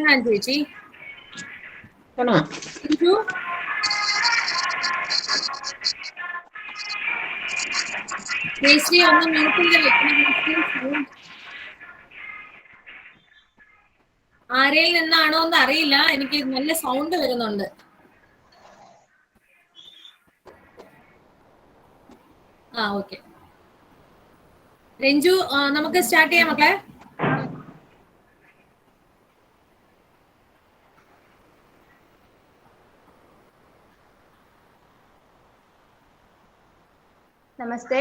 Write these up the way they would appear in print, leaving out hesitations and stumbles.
Hand ചേച്ചി. ആണോ? ചേച്ചി ഒന്ന് മ്യൂട്ട് ചെയ്ത് വെക്കണം. ആരയിൽ നിന്നാണോ എന്ന് അറിയില്ല, എനിക്ക് നല്ല സൗണ്ട് വരുന്നുണ്ട്. ഓക്കെ രഞ്ജു, നമുക്ക് സ്റ്റാർട്ട് ചെയ്യാം മക്കളെ. नमस्ते।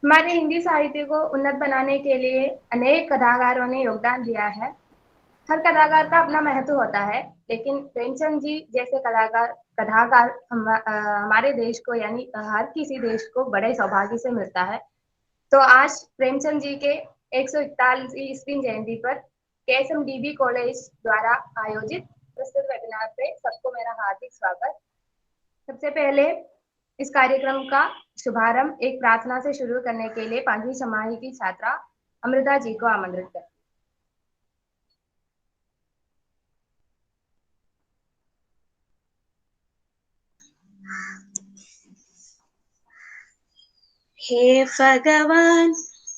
हमारे हिंदी साहित्य को उन्नत बनाने के लिए अनेक कथाकारों ने योगदान दिया है। हर कलाकार का अपना महत्व होता है, लेकिन प्रेमचंद जी जैसे कथाकार हमारे देश को यानी हर किसी देश को बड़े सौभाग्य से मिलता है। तो आज प्रेमचंद जी के 141वीं जयंती पर KSMDB कॉलेज द्वारा आयोजित प्रस्तुत वेबिनार पे सबको मेरा हार्दिक स्वागत। सबसे पहले इस कार्यक्रम का शुभारंभ एक प्रार्थना से शुरू करने के लिए 5वीं छमाही की छात्रा अमृता जी को आमंत्रित करते। हे भगवान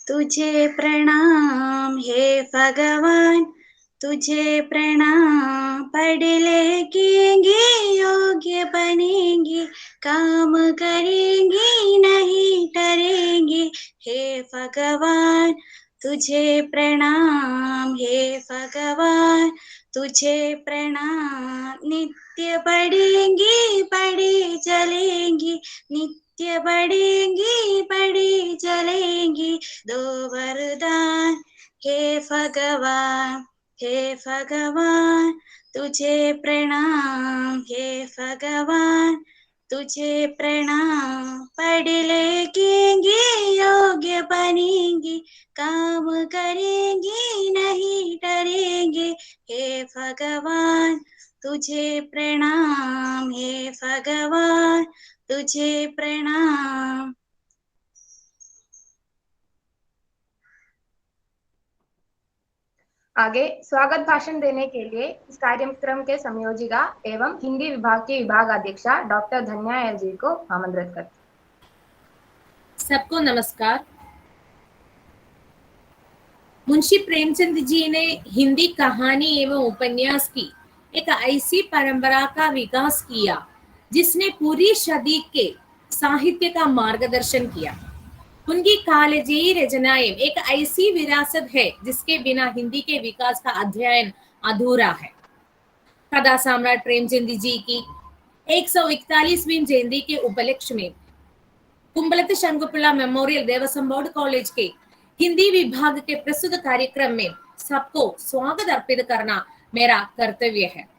तुझे प्रणाम, हे भगवान तुझे प्रणाम। पढ़ लिखेंगे योग्य बनेंगे, काम करेंगे नहीं डरेंगे। हे भगवान तुझे प्रणाम, हे भगवान तुझे प्रणाम। नित्य बढ़ेंगे बढ़े चलेंगे, नित्य बढ़ेंगे बढ़े चलेंगे। दो वरदान हे भगवान, हे भगवान तुझे प्रणाम, हे भगवान तुझे प्रणाम। पढ़ लिखेंगे योग्य बनेंगे, काम करेंगे नहीं डरेंगे। हे भगवान तुझे प्रणाम, हे भगवान तुझे प्रणाम। आगे स्वागत भाषण देने के लिए इस कार्यक्रम के संयोजिका एवं हिंदी विभाग की विभाग अध्यक्षा डॉक्टर धन्या एल जी को आमंत्रित करते। सबको नमस्कार। मुंशी प्रेमचंद जी ने हिंदी कहानी एवं उपन्यास की एक ऐसी परंपरा का विकास किया जिसने पूरी सदी के साहित्य का मार्गदर्शन किया। उनकी कालजयी रचनाएं एक ऐसी विरासत है जिसके बिना हिंदी के विकास का अध्ययन अधूरा है। कथा सम्राट प्रेमचंद जी की 141वीं जयंती के उपलक्ष्य में कुंबलत शंकुपिल्ला मेमोरियल देवस्थान बोर्ड कॉलेज के हिंदी विभाग के प्रस्तुत कार्यक्रम में सबको स्वागत अर्पित करना मेरा कर्तव्य है।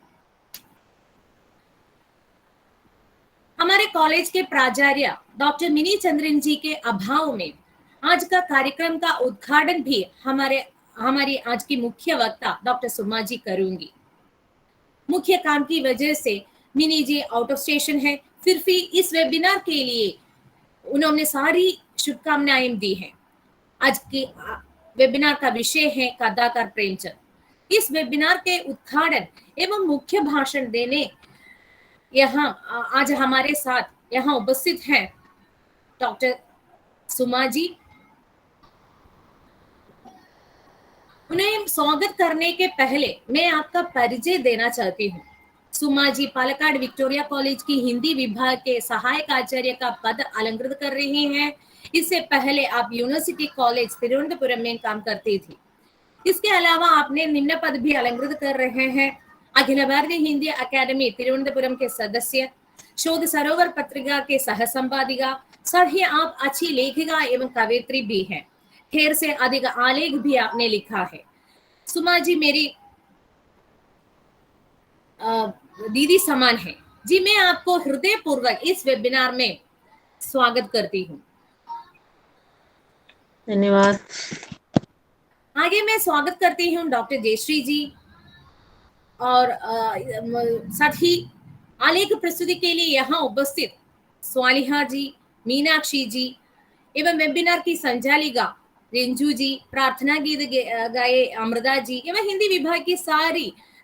हमारे कॉलेज के प्राचार्य डॉक्टर मिनी चंद्रन जी के अभाव में आज का कार्यक्रम का उद्घाटन भी हमारी आज की मुख्य वक्ता डॉक्टर सुमा जी करूंगी। मुख्य काम की वजह से Mini ji out of station है, फिर भी इस वेबिनार के लिए उन्होंने सारी शुभकामनाएं दी हैं। आज के वेबिनार का विषय है कथाकार प्रेमचंद। इस वेबिनार के उद्घाटन एवं मुख्य भाषण देने यहाँ आज हमारे साथ यहाँ उपस्थित हैं डॉक्टर सुमा जी। उन्हें स्वागत करने के पहले मैं आपका परिचय देना चाहती हूँ। सुमा जी पालक्काड विक्टोरिया कॉलेज की हिंदी विभाग के सहायक आचार्य का पद अलंकृत कर रही हैं। इससे पहले आप यूनिवर्सिटी कॉलेज तिरुवनंतपुरम में काम करती थी। इसके अलावा आपने निम्न पद भी अलंकृत कर रहे हैं। अखिल भारतीय हिंदी अकादमी तिरुवनंतपुरम के सदस्य, शोध सरोवर पत्रिका के सह संपादिका, साथ ही आप अच्छी लेखिका एवं कवयित्री भी हैं। ढेर से अधिक आलेख भी आपने लिखा है। सुमा जी मेरी दीदी समान है जी। मैं आपको हृदय पूर्वक इस वेबिनार में स्वागत करती हूँ। धन्यवाद। आगे मैं स्वागत करती हूँ डॉक्टर जयश्री जी और साथ ही आलेख प्रस्तुति के लिए यहाँ उपस्थित स्वालिहा जी, मीनाक्षी जी एवं वेबिनार की संचालिका रिंजू जी, प्रार्थना गीत गाए अमृता जी एवं हिंदी विभाग की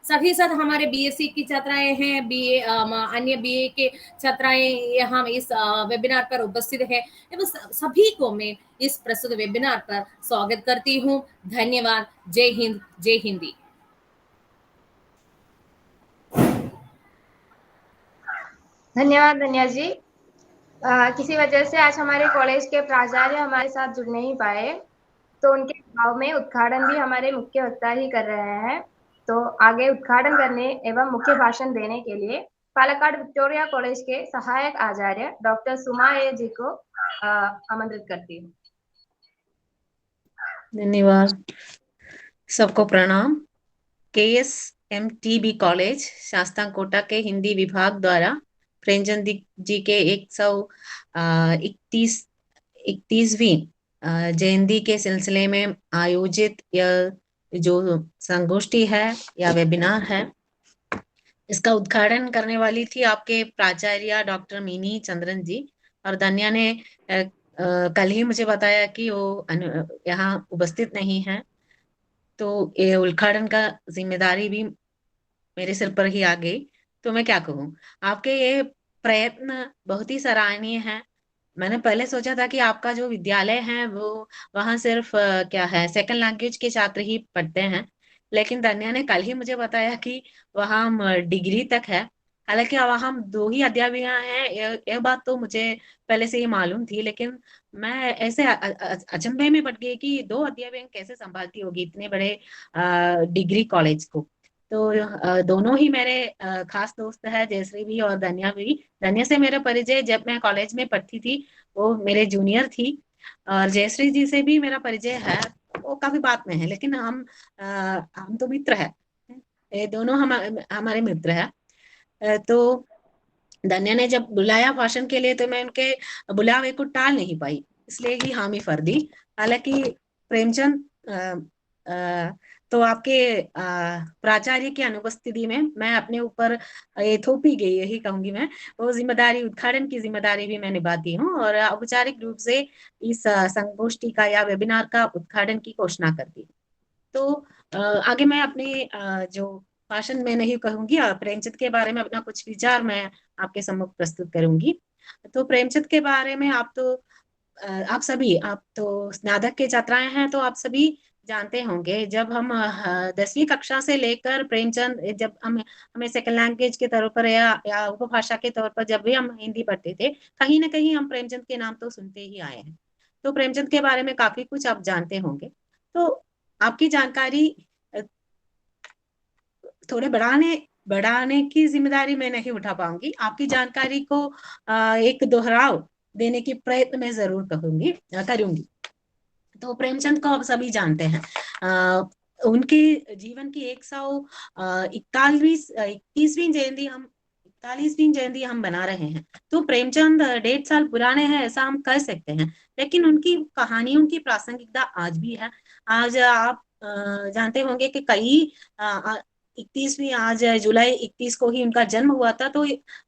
सभी साथ हमारे बीएससी की छात्राएं हैं, बीए अन्य बीए के छात्राएं यहाँ इस वेबिनार पर उपस्थित है एवं सभी को मैं इस प्रस्तुत वेबिनार पर स्वागत करती हूँ। धन्यवाद। जय हिंद, जय हिंदी। धन्यवाद धन्या जी। किसी वजह से आज हमारे कॉलेज के प्राचार्य हमारे साथ जुड़ नहीं पाए, तो उनके अभाव में उद्घाटन भी हमारे मुख्य वक्ता ही कर रहे हैं। तो आगे उद्घाटन करने एवं मुख्य भाषण देने के लिए पालक्काड विक्टोरिया कॉलेज के सहायक आचार्य डॉक्टर सुमा ए जी को आमंत्रित करती हूँ। धन्यवाद। सबको प्रणाम। KSMTB कॉलेज शास्तांकोटा के हिंदी विभाग द्वारा प्रेमचंद जी के 131वीं जयंती के सिलसिले में आयोजित यह जो संगोष्ठी है या वेबिनार है, इसका उद्घाटन करने वाली थी आपके प्राचार्य डॉक्टर मिनी चंद्रन जी, और धन्या ने कल ही मुझे बताया कि वो यहाँ उपस्थित नहीं है, तो ये उद्घाटन का जिम्मेदारी भी मेरे सिर पर ही आ गई। तो मैं क्या कहूँ, आपके ये प्रयत्न बहुत ही सराहनीय है। मैंने पहले सोचा था कि आपका जो विद्यालय है वो वहाँ सिर्फ क्या है सेकंड लैंग्वेज के छात्र ही पढ़ते हैं, लेकिन धन्या ने कल ही मुझे बताया कि वहाँ डिग्री तक है। हालांकि वहाँ हम 2 ही अध्यापिका हैं, ये बात तो मुझे पहले से ही मालूम थी, लेकिन मैं ऐसे अचंभे में पड़ गई कि 2 अध्यापिका कैसे संभालती होगी इतने बड़े डिग्री कॉलेज को। तो दोनों ही मेरे खास दोस्त है, जयश्री भी और धन्या भी। धन्या से मेरा परिचय जब मैं कॉलेज में पढ़ती थी, वो मेरे जूनियर थी, और जयश्री जी से भी मेरा परिचय है, वो काफी बात में है, लेकिन हम तो मित्र है, ये दोनों हमारे मित्र है। तो धन्या ने जब बुलाया भाषण के लिए, तो मैं उनके बुलावे को टाल नहीं पाई, इसलिए ही हामी भर दी। हालांकि प्रेमचंद तो आपके प्राचार्य की अनुपस्थिति में मैं अपने ऊपर ये थोपी गई, यही कहूंगी मैं, वो जिम्मेदारी, उद्घाटन की जिम्मेदारी भी मैं निभाती हूँ, और औपचारिक रूप से इस संगोष्ठी का या वेबिनार का उद्घाटन की घोषणा करती हूँ। तो आगे मैं अपने जो भाषण में नहीं कहूंगी, प्रेमचंद के बारे में अपना कुछ विचार मैं आपके सम्मुख प्रस्तुत करूंगी। तो प्रेमचंद के बारे में आप तो स्नातक के छात्राएं हैं, तो आप सभी जानते होंगे। जब हम 10वीं कक्षा से लेकर प्रेमचंद, जब हमें सेकंड लैंग्वेज के तौर पर या उपभाषा के तौर पर जब भी हम हिंदी पढ़ते थे, कहीं ना कहीं हम प्रेमचंद के नाम तो सुनते ही आए हैं। तो प्रेमचंद के बारे में काफी कुछ आप जानते होंगे। तो आपकी जानकारी थोड़े बढ़ाने की जिम्मेदारी मैं नहीं उठा पाऊंगी, आपकी जानकारी को एक दोहराव देने की प्रयत्न मैं जरूर करूंगी। तो प्रेमचंद को आप सभी जानते हैं। उनके जीवन की 41वीं जयंती हम बना रहे हैं। तो प्रेमचंद 1.5 साल पुराने हैं, ऐसा हम कह सकते हैं, लेकिन उनकी कहानियों की प्रासंगिकता आज भी है। आज आप जानते होंगे कि कई 31वीं, आज जुलाई 31 को ही उनका जन्म हुआ था। तो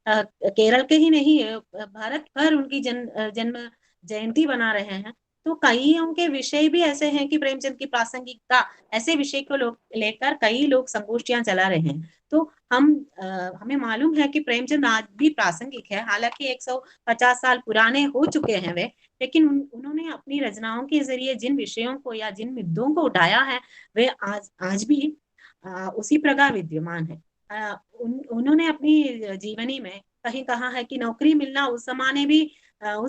केरल के ही नहीं, भारत भर उनकी जन्म जयंती बना रहे हैं। तो कई उनके विषय भी ऐसे हैं कि प्रेमचंद की प्रासंगिकता, ऐसे विषय को लेकर कई लोग संगोष्ठियां चला रहे हैं। तो हमें मालूम है कि प्रेमचंद आज भी प्रासंगिक है। हालांकि 150 साल पुराने हो चुके हैं वे, लेकिन उन्होंने अपनी रचनाओं के जरिए जिन विषयों को या जिन मुद्दों को उठाया है, वे आज भी उसी प्रकार विद्यमान है। उन्होंने अपनी जीवनी में कहीं कहा है कि नौकरी मिलना उस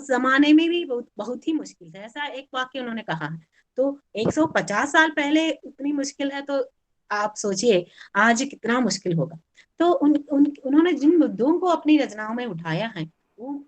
जमाने में भी बहुत ही मुश्किल है, ऐसा एक वाक्य उन्होंने कहा है। तो 150 साल पहले इतनी मुश्किल है, तो आप सोचिए आज कितना मुश्किल होगा। तो उन्होंने जिन मुद्दों को अपनी रचनाओं में उठाया है, वो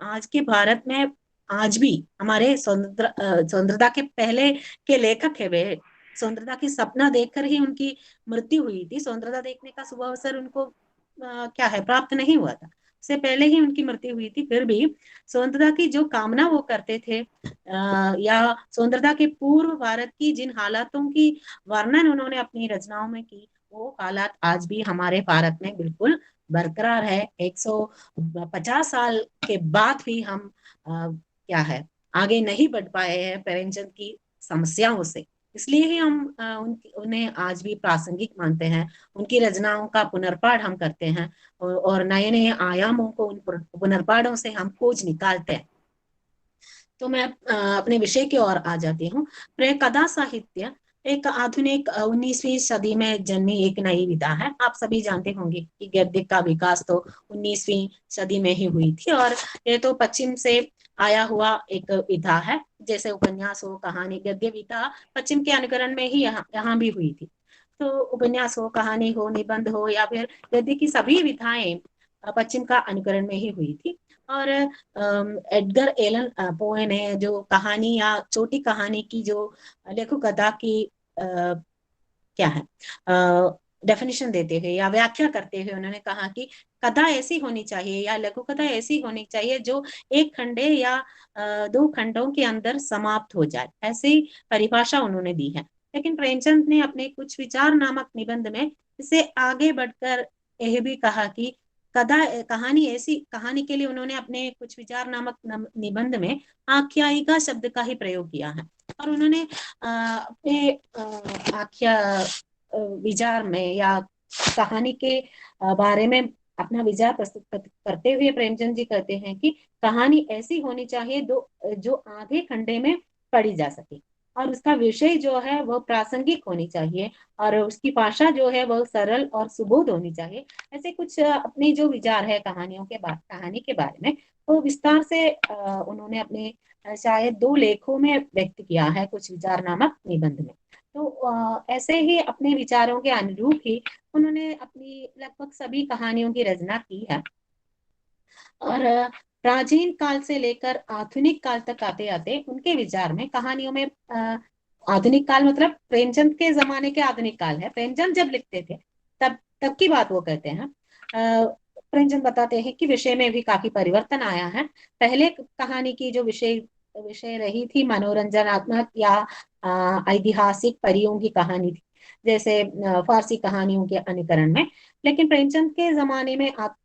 आज के भारत में आज भी हमारे स्वतंत्रता के पहले के लेखक है वे। स्वतंत्रता की सपना देखकर ही उनकी मृत्यु हुई थी। स्वतंत्रता देखने का शुभ अवसर उनको क्या है प्राप्त नहीं हुआ था, से पहले ही उनकी मृत्यु हुई थी। फिर भी स्वतंत्रता की जो कामना वो करते थे, या स्वतंत्रता के पूर्व भारत की जिन हालातों की वर्णन उन्होंने अपनी रचनाओं में की, वो हालात आज भी हमारे भारत में बिल्कुल बरकरार है। 150 साल के बाद भी हम क्या है आगे नहीं बढ़ पाए हैं प्रेमचंद की समस्याओं से। इसलिए ही हम उन्हें आज भी प्रासंगिक मानते हैं। उनकी रचनाओं का पुनर्पाठ हम करते हैं और नए नए आयामों को उन पुनर्पाठों से हम खोज निकालते हैं। तो मैं अपने विषय की ओर आ जाती हूँ। कथा साहित्य एक आधुनिक 19वीं सदी में जन्मी एक नई विधा है। आप सभी जानते होंगे कि गद्य का विकास तो 19वीं सदी में ही हुई थी और ये तो पश्चिम से आया हुआ एक विधा है। जैसे उपन्यास हो, कहानी, गद्य विधा पश्चिम के अनुकरण में ही यहाँ भी हुई थी। तो उपन्यास हो, कहानी हो, निबंध हो या फिर गद्य की सभी विधाएं पश्चिम का अनुकरण में ही हुई थी। और एडगर एलन पोए ने जो कहानी या छोटी कहानी की जो लेखकथा की क्या है डेफिनेशन देते हुए या व्याख्या करते हुए उन्होंने कहा कि कथा ऐसी होनी चाहिए या लघु कथा ऐसी होनी चाहिए जो एक खंडे या 2 खंडों के अंदर समाप्त हो जाए, ऐसी परिभाषा उन्होंने दी है। लेकिन प्रेमचंद ने अपने कुछ विचार नामक निबंध में इसे आगे बढ़कर यह भी कहा कि कहानी के लिए उन्होंने अपने कुछ विचार नामक निबंध में आख्यायिका शब्द का ही प्रयोग किया है। और उन्होंने अपने आख्या विचार में या कहानी के बारे में अपना विचार प्रस्तुत करते हुए प्रेमचंद जी कहते हैं कि कहानी ऐसी होनी चाहिए जो आधे खंडे में पढ़ी जा सके और उसका विषय जो है वह प्रासंगिक होनी चाहिए और उसकी भाषा जो है वह सरल और सुबोध होनी चाहिए। ऐसे कुछ अपने जो विचार है कहानी के बारे में वो विस्तार से उन्होंने अपने शायद 2 लेखों में व्यक्त किया है, कुछ विचार नामक निबंध में। तो ऐसे ही अपने विचारों के अनुरूप ही उन्होंने अपनी लगभग सभी कहानियों की रचना की है। और प्राचीन काल से लेकर आधुनिक काल तक आते आते उनके विचार में कहानियों में आधुनिक काल मतलब प्रेमचंद के जमाने के आधुनिक काल है। प्रेमचंद जब लिखते थे तब की बात वो कहते हैं। प्रेमचंद बताते हैं कि विषय में भी काफी परिवर्तन आया है। पहले कहानी की जो विषय रही थी मनोरंजनात्मक या ऐतिहासिक परियों की कहानी थी, जैसे फारसी कहानियों के अनुकरण में। लेकिन प्रेमचंद के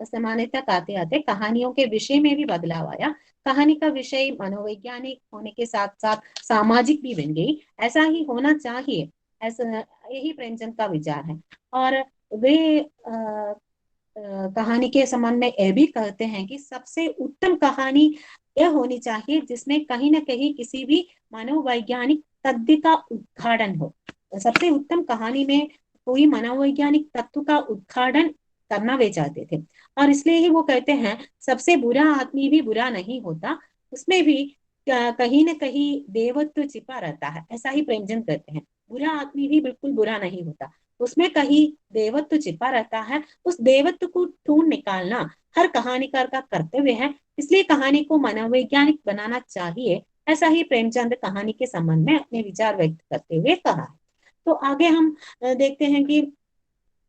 जमाने तक आते आते कहानियों के विषय में भी बदलाव आया। कहानी का विषय मनोवैज्ञानिक होने के साथ साथ सामाजिक भी बन गई। ऐसा ही होना चाहिए, ऐसा यही प्रेमचंद का विचार है। और वे कहानी के संबंध में यह भी कहते हैं कि सबसे उत्तम कहानी यह होनी चाहिए जिसमें कहीं ना कहीं किसी भी मनोवैज्ञानिक तथ्य का उद्घाटन हो। सबसे उत्तम कहानी में कोई मनोवैज्ञानिक तत्व का उद्घाटन करना वे चाहते थे। और इसलिए ही वो कहते हैं सबसे बुरा आदमी भी बुरा नहीं होता, उसमें भी कहीं ना कहीं देवत्व छिपा रहता है। ऐसा ही प्रेमचंद कहते हैं, बुरा आदमी भी बिल्कुल बुरा नहीं होता, उसमें कहीं देवत्व छिपा रहता है। उस देवत्व को ढूंढ निकालना हर कहानीकार का कर्तव्य है, इसलिए कहानी को मनोवैज्ञानिक बनाना चाहिए। ऐसा ही प्रेमचंद कहानी के संबंध में अपने विचार व्यक्त करते हुए कहा है। तो आगे हम देखते हैं कि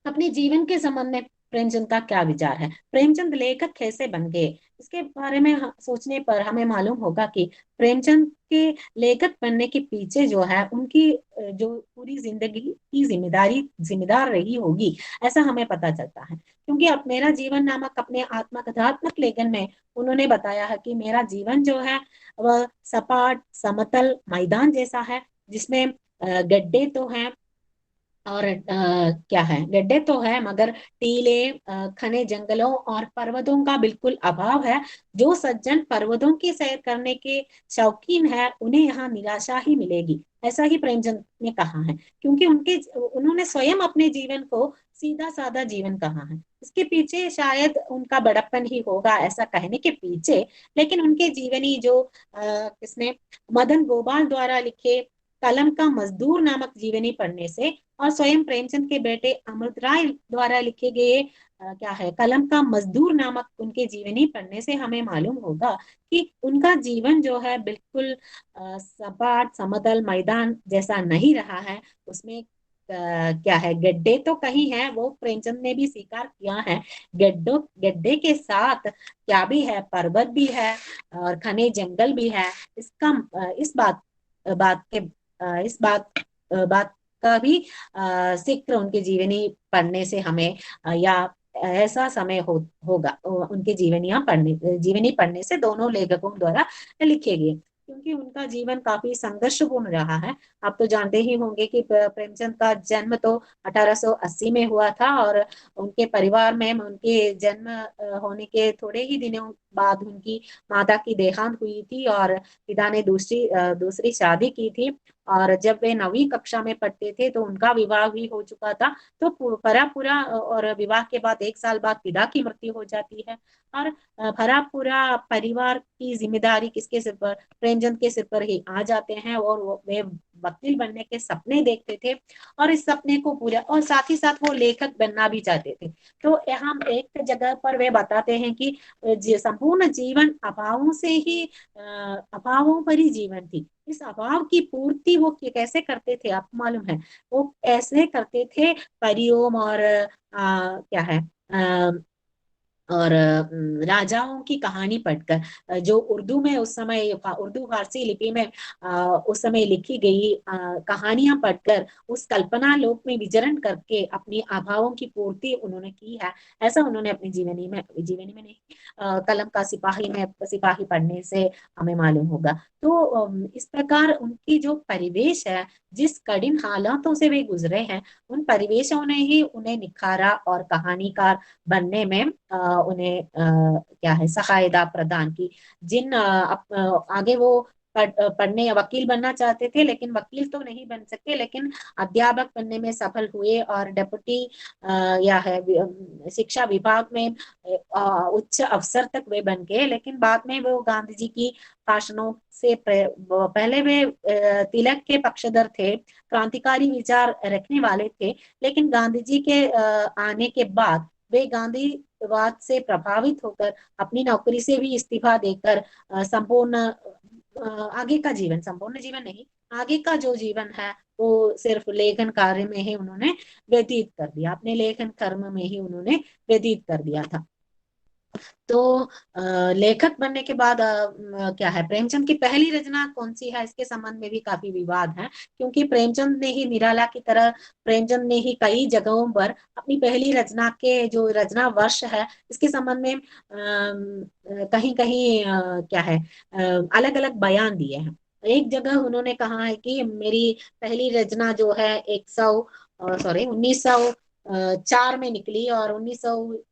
अपने जीवन के संबंध में प्रेमचंद का क्या विचार है। प्रेमचंद लेखक कैसे बन गए, इसके बारे में सोचने पर हमें मालूम होगा कि प्रेमचंद के लेखक बनने के पीछे जो है उनकी जो पूरी जिंदगी की जिम्मेदार रही होगी, ऐसा हमें पता चलता है। क्योंकि अब मेरा जीवन नामक अपने आत्मकथात्मक लेखन में उन्होंने बताया है कि मेरा जीवन जो है वह सपाट समतल मैदान जैसा है, जिसमें गड्ढे तो हैं और क्या है, गड्ढे तो है मगर टीले, घने जंगलों और पर्वतों का बिल्कुल अभाव है। जो सज्जन पर्वतों की सैर करने के शौकीन है उन्हें यहाँ निराशा ही मिलेगी, ऐसा ही प्रेमचंद ने कहा है। क्योंकि उन्होंने स्वयं अपने जीवन को सीधा साधा जीवन कहा है। इसके पीछे शायद उनका बड़प्पन ही होगा ऐसा कहने के पीछे, लेकिन उनके जीवनी जो किसने मदन गोपाल द्वारा लिखे कलम का मजदूर नामक जीवनी पढ़ने से और स्वयं प्रेमचंद के बेटे अमृत राय द्वारा लिखे गए क्या है कलम का मजदूर नामक उनके जीवनी पढ़ने से हमें मालूम होगा कि उनका जीवन जो है बिल्कुल सपाट समतल मैदान जैसा नहीं रहा है। उसमें क्या है, गड्ढे तो कहीं है, वो प्रेमचंद ने भी स्वीकार किया है। गड्ढे के साथ क्या भी है, पर्वत भी है और घने जंगल भी है। इस बात का भी जिक्र उनके जीवनी पढ़ने से हमें या ऐसा समय होगा उनके जीवनी पढ़ने से दोनों लेखकों द्वारा लिखे गए। क्योंकि उनका जीवन काफी संघर्षपूर्ण रहा है। आप तो जानते ही होंगे कि प्रेमचंद का जन्म तो 1880 में हुआ था, और उनके परिवार में उनके जन्म होने के थोड़े ही दिनों बाद उनकी माता की देहांत हुई थी, और पिता ने दूसरी शादी की थी। और जब वे 9वीं कक्षा में पढ़ते थे तो उनका विवाह भी हो चुका था। तो पूरा और विवाह के बाद 1 साल बाद पिता की मृत्यु हो जाती है, और भरा पूरा परिवार की जिम्मेदारी किसके सिर पर, प्रेमचंद के सिर पर ही आ जाते हैं। और वे वकील बनने के सपने देखते थे, और इस सपने को पूरा, और साथ ही साथ वो लेखक बनना भी चाहते थे। तो यहाँ एक जगह पर वे बताते हैं कि संपूर्ण जीवन अभावों से ही अभावों पर ही जीवन थी। इस अभाव की पूर्ति वो कैसे करते थे आपको मालूम है? वो ऐसे करते थे परियों और क्या है और राजाओं की कहानी पढ़कर, जो उर्दू में उस समय, उर्दू फारसी लिपि में उस समय लिखी गई कहानियां पढ़कर, उस कल्पना लोक में विचरण करके अपनी आभाओं की पूर्ति उन्होंने की है। ऐसा उन्होंने अपनी जीवनी में नहीं, कलम का सिपाही पढ़ने से हमें मालूम होगा। तो इस प्रकार उनकी जो परिवेश है, जिस कठिन हालातों से वे गुजरे हैं, उन परिवेशों ने ही उन्हें निखारा और कहानीकार बनने में उन्हें क्या है सहायता प्रदान की। आगे वो पढ़ने वकील बनना चाहते थे, लेकिन वकील तो नहीं बन सके, लेकिन अध्यापक बनने में सफल हुए, और डेप्यूटी या है शिक्षा विभाग में उच्च अफसर तक वे बन गए। लेकिन बाद में वो गांधी जी की भाषणों से पहले वे तिलक के पक्षधर थे, क्रांतिकारी विचार रखने वाले थे, लेकिन गांधी जी के आने के बाद वे गांधीवाद से प्रभावित होकर अपनी नौकरी से भी इस्तीफा देकर संपूर्ण जीवन नहीं, आगे का जो जीवन है वो सिर्फ लेखन कार्य में ही उन्होंने व्यतीत कर दिया, अपने लेखन कर्म में ही उन्होंने व्यतीत कर दिया था। तो लेखक बनने के बाद क्या है, प्रेमचंद की पहली रचना कौन सी है, इसके संबंध में भी काफी विवाद है। क्योंकि प्रेमचंद ने ही, निराला की तरह प्रेमचंद ने ही कई जगहों पर अपनी पहली रचना के जो रचना वर्ष है, इसके संबंध में कहीं कहीं क्या है अलग अलग बयान दिए हैं। एक जगह उन्होंने कहा है कि मेरी पहली रचना जो है 1904 में निकली, और 1900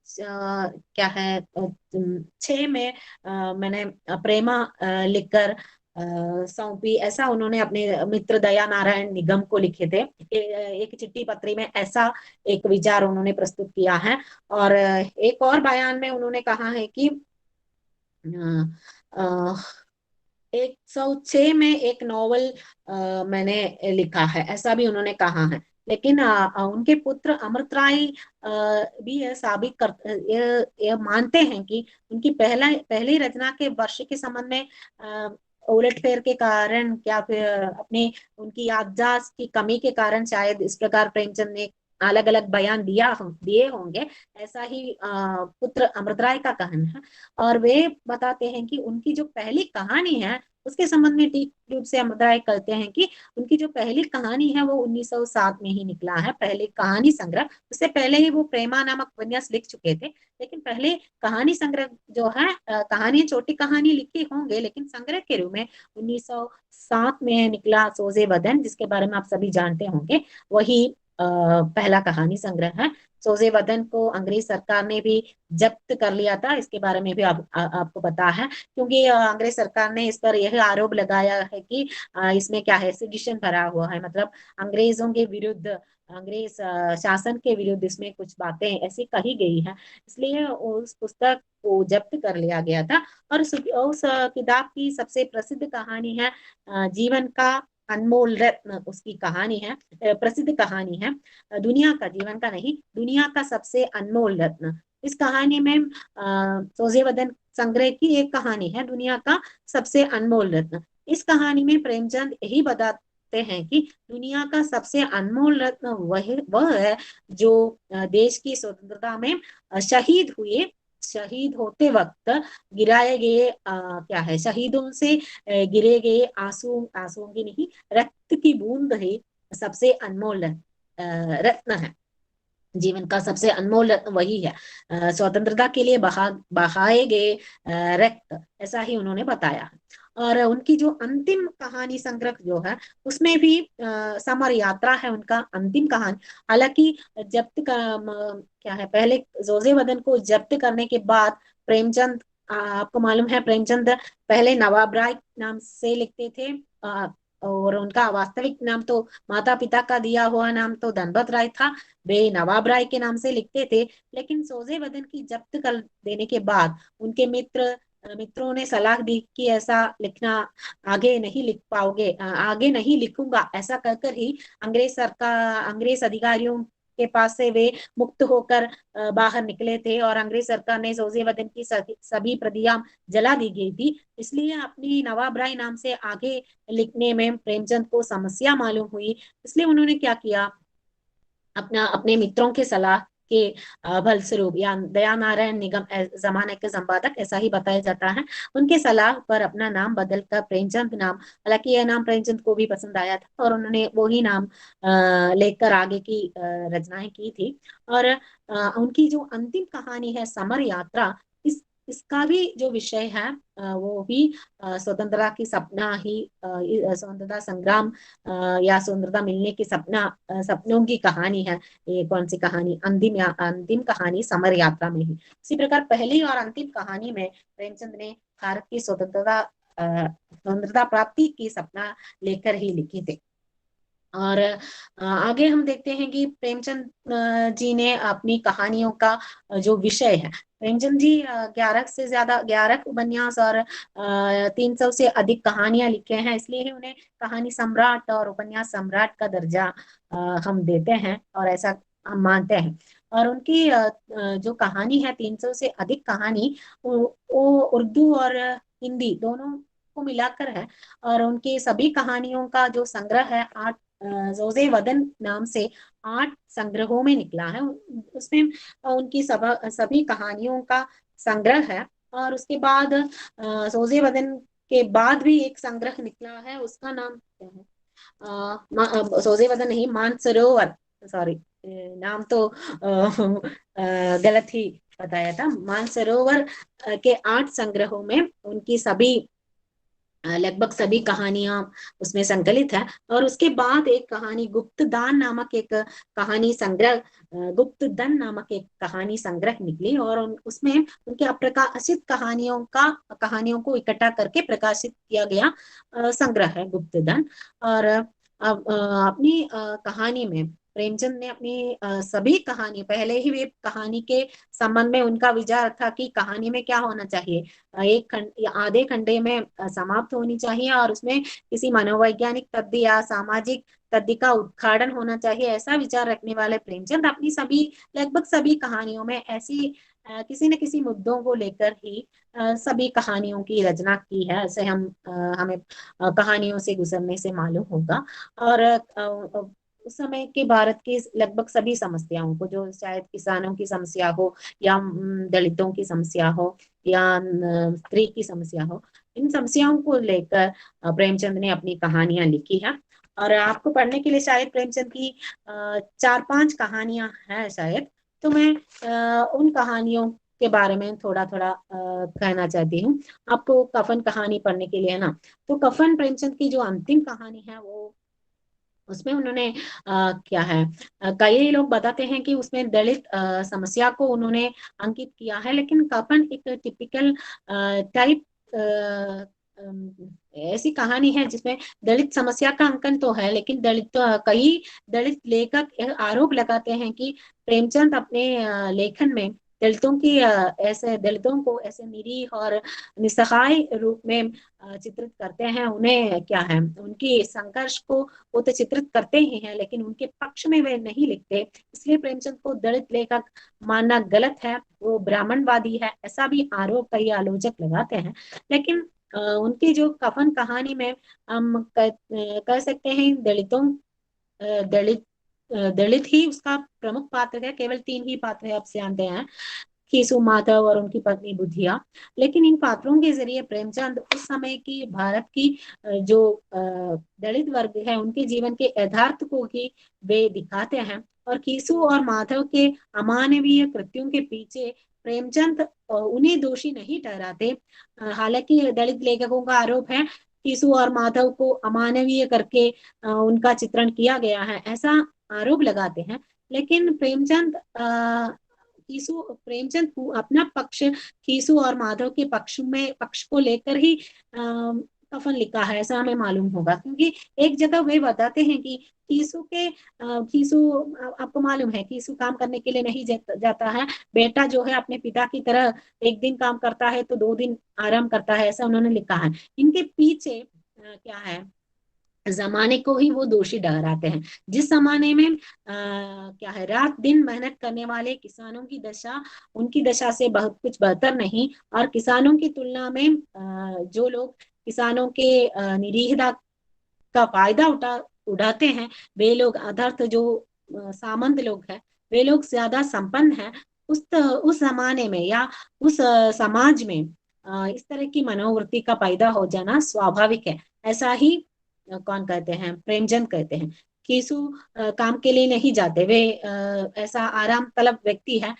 क्या है 6 में मैंने प्रेमा लिखकर सौंपी, ऐसा उन्होंने अपने मित्र दया नारायण निगम को लिखे थे। एक चिट्ठी पत्री में ऐसा एक विचार उन्होंने प्रस्तुत किया है। और एक और बयान में उन्होंने कहा है कि 106 में एक नॉवल मैंने लिखा है, ऐसा भी उन्होंने कहा है। लेकिन उनके पुत्र अमृत राय भी यह साबित कर ये मानते हैं कि उनकी पहली रचना के वर्ष के संबंध में उलटफेर के कारण, क्या फिर अपने उनकी याददाश्त की कमी के कारण शायद इस प्रकार प्रेमचंद ने अलग अलग बयान दिए होंगे, ऐसा ही पुत्र अमृत राय का कहना है। और वे बताते हैं कि उनकी जो पहली कहानी है उसके संबंध में ठीक रूप से अमृत राय कहते हैं कि उनकी जो पहली कहानी है वो 1907 में ही निकला है, पहले कहानी संग्रह। उससे पहले ही वो प्रेमा नामक उपन्यास लिख चुके थे, लेकिन पहले कहानी संग्रह जो है, कहानी छोटी कहानी लिखी होंगे, लेकिन संग्रह के रूप में 1907 में निकला सोजे वदन, जिसके बारे में आप सभी जानते होंगे। वही पहला कहानी संग्रह है। सोजे वदन को अंग्रेज सरकार ने भी जब्त कर लिया था, इसके बारे में भी आपको पता है, क्योंकि अंग्रेज सरकार ने इस पर यह आरोप लगाया है कि इसमें क्या है, सेडिशन भरा हुआ है, मतलब अंग्रेजों के विरुद्ध, अंग्रेज शासन के विरुद्ध इसमें कुछ बातें ऐसी कही गई है, इसलिए उस पुस्तक को जब्त कर लिया गया था। और उस किताब की सबसे प्रसिद्ध कहानी है जीवन का अनमोल रत्न, उसकी कहानी है, प्रसिद्ध कहानी है, दुनिया का, जीवन का नहीं, दुनिया का सबसे अनमोल रत्न। इस कहानी में सोजेवदन संग्रह की एक कहानी है, दुनिया का सबसे अनमोल रत्न। इस कहानी में प्रेमचंद यही बताते हैं कि दुनिया का सबसे अनमोल रत्न वह है जो देश की स्वतंत्रता में शहीद होते वक्त गिराए गए क्या है, शहीदों से गिरे गए आंसुओं की नहीं, रक्त की बूंद ही सबसे अनमोल रत्न है। जीवन का सबसे अनमोल रत्न वही है, स्वतंत्रता के लिए बहाए गए रक्त, ऐसा ही उन्होंने बताया है। और उनकी जो अंतिम कहानी संग्रह जो है उसमें भी समर यात्रा है उनका अंतिम कहानी। हालांकि जब्त का क्या है, पहले जोजे वदन को जब्त करने के बाद प्रेमचंद, आपको मालूम है प्रेमचंद पहले नवाब राय नाम से लिखते थे, और उनका वास्तविक नाम तो माता पिता का दिया हुआ नाम तो धनपत राय था, वे नवाब राय के नाम से लिखते थे। लेकिन सोजे वदन की जब्त कर देने के बाद उनके मित्रों ने सलाह दी कि ऐसा लिखना आगे नहीं लिख पाओगे, आगे नहीं लिखूंगा, ऐसा कहकर ही अंग्रेज अधिकारियों के पास से वे मुक्त होकर बाहर निकले थे, और अंग्रेज सरकार ने सोजे वदन की सभी प्रतियां जला दी गई थी। इसलिए अपनी नवाब राय नाम से आगे लिखने में प्रेमचंद को समस्या मालूम हुई। इसलिए उन्होंने क्या किया, अपने मित्रों के सलाह के फलस्वरूप, या दया नारायण निगम जमाने के संपादक ऐसा ही बताया जाता है, उनके सलाह पर अपना नाम बदलकर प्रेमचंद नाम, हालांकि यह नाम प्रेमचंद को भी पसंद आया था और उन्होंने वही नाम लेकर आगे की रचनाएं की थी। और उनकी जो अंतिम कहानी है समर यात्रा, इसका भी जो विषय है वो भी स्वतंत्रता की सपना ही, स्वतंत्रता संग्राम या स्वतंत्रता मिलने की सपनों की कहानी है। ये कौन सी कहानी, अंतिम कहानी समर यात्रा में ही। इसी प्रकार पहली और अंतिम कहानी में प्रेमचंद ने भारत की स्वतंत्रता प्राप्ति की सपना लेकर ही लिखी थी। और आगे हम देखते हैं कि प्रेमचंद जी ने अपनी कहानियों का जो विषय है, प्रेमचंद जी 11 उपन्यास और 300 से अधिक कहानियां लिखे हैं, इसलिए उन्हें कहानी सम्राट और उपन्यास सम्राट का दर्जा हम देते हैं और ऐसा हम मानते हैं। और उनकी जो कहानी है 300 से अधिक कहानी, वो उर्दू और हिंदी दोनों को मिलाकर है। और उनकी सभी कहानियों का जो संग्रह है जोजे वदन नाम से 8 संग्रहों में निकला है। उसमें उनकी सभी कहानियों का संग्रह है। और उसके बाद जोजे वदन के बाद भी एक संग्रह निकला है, उसका नाम क्या है, सोजे वदन नहीं, मानसरोवर, सॉरी नाम तो गलत ही बताया था। मानसरोवर के 8 संग्रहों में उनकी लगभग सभी कहानियां उसमें संकलित है। और उसके बाद एक कहानी गुप्तदान नामक एक कहानी संग्रह, गुप्तधन नामक एक कहानी संग्रह निकली, और उसमें उनके अप्रकाशित कहानियों को इकट्ठा करके प्रकाशित किया गया संग्रह है गुप्तधन। और अपनी कहानी में प्रेमचंद ने अपनी सभी कहानी, पहले ही वे कहानी के संबंध में उनका विचार था कि कहानी में क्या होना चाहिए, एक खंड या आधे खंडे में समाप्त होनी चाहिए और उसमें किसी मनोवैज्ञानिक तथ्य या सामाजिक तथ्य का उद्घाटन होना चाहिए, ऐसा विचार रखने वाले प्रेमचंद अपनी लगभग सभी कहानियों में ऐसी किसी न किसी मुद्दों को लेकर ही सभी कहानियों की रचना की है, ऐसे हमें कहानियों से गुजरने से मालूम होगा। और उस समय के भारत की लगभग सभी समस्याओं को, जो शायद किसानों की समस्या हो या दलितों की समस्या हो या स्त्री की समस्या हो, इन समस्याओं को लेकर प्रेमचंद ने अपनी कहानियां लिखी है। और आपको पढ़ने के लिए शायद प्रेमचंद की 4-5 कहानियां हैं शायद, तो मैं उन कहानियों के बारे में थोड़ा थोड़ा कहना चाहती हूँ आपको। कफन कहानी पढ़ने के लिए है ना, तो कफन प्रेमचंद की जो अंतिम कहानी है वो, उसमें उन्होंने क्या है, कई लोग बताते हैं कि उसमें दलित समस्या को उन्होंने अंकित किया है, लेकिन कफन एक टिपिकल टाइप ऐसी कहानी है जिसमें दलित समस्या का अंकन तो है, लेकिन कई दलित लेखक आरोप लगाते हैं कि प्रेमचंद अपने लेखन में दलितों को ऐसे निरीह और निस्सहाय रूप में चित्रित करते हैं। उन्हें क्या है, उनकी संघर्ष को वो तो चित्रित करते ही हैं, लेकिन उनके पक्ष में वे नहीं लिखते। इसलिए प्रेमचंद को दलित लेखक मानना गलत है, वो ब्राह्मणवादी है, ऐसा भी आरोप कई आलोचक लगाते हैं। लेकिन उनकी जो कफन कहानी में हम कह सकते हैं दलित ही उसका प्रमुख पात्र है। केवल 3 ही पात्र है, आप जानते हैं, खीसू, माधव और उनकी पत्नी बुधिया। लेकिन इन पात्रों के जरिए प्रेमचंद उस समय की भारत की जो दलित वर्ग है उनके जीवन के यथार्थ को ही वे दिखाते हैं। और खीसू और माधव के अमानवीय कृत्यों के पीछे प्रेमचंद उन्हें दोषी नहीं ठहराते। हालांकि दलित लेखकों का आरोप है कीसु और माधव को अमानवीय करके उनका चित्रण किया गया है, ऐसा आरोप लगाते हैं। लेकिन प्रेमचंद अपना पक्ष कीसु और माधव के पक्ष को लेकर ही कफन लिखा है, ऐसा हमें मालूम होगा। क्योंकि एक जगह वे बताते हैं कि कीसु आपको मालूम है कीसु काम करने के लिए नहीं जाता है, बेटा जो है अपने पिता की तरह एक दिन काम करता है तो 2 दिन आराम करता है, ऐसा उन्होंने लिखा है। इनके पीछे क्या है, जमाने को ही वो दोषी ठहराते हैं। जिस जमाने में क्या है, रात दिन मेहनत करने वाले किसानों की दशा उनकी दशा से बहुत कुछ बेहतर नहीं, और किसानों की तुलना में जो लोग किसानों के निरीहता का फायदा उठाते हैं, वे लोग अधर्थ जो सामंत लोग हैं, वे लोग ज्यादा संपन्न हैं। उस जमाने में या उस समाज में इस तरह की मनोवृत्ति का पैदा हो जाना स्वाभाविक है, ऐसा ही कौन कहते हैं, प्रेमचंद कहते हैं। कीसु काम के लिए नहीं जाते, वे ऐसा आराम तलब व्यक्ति है।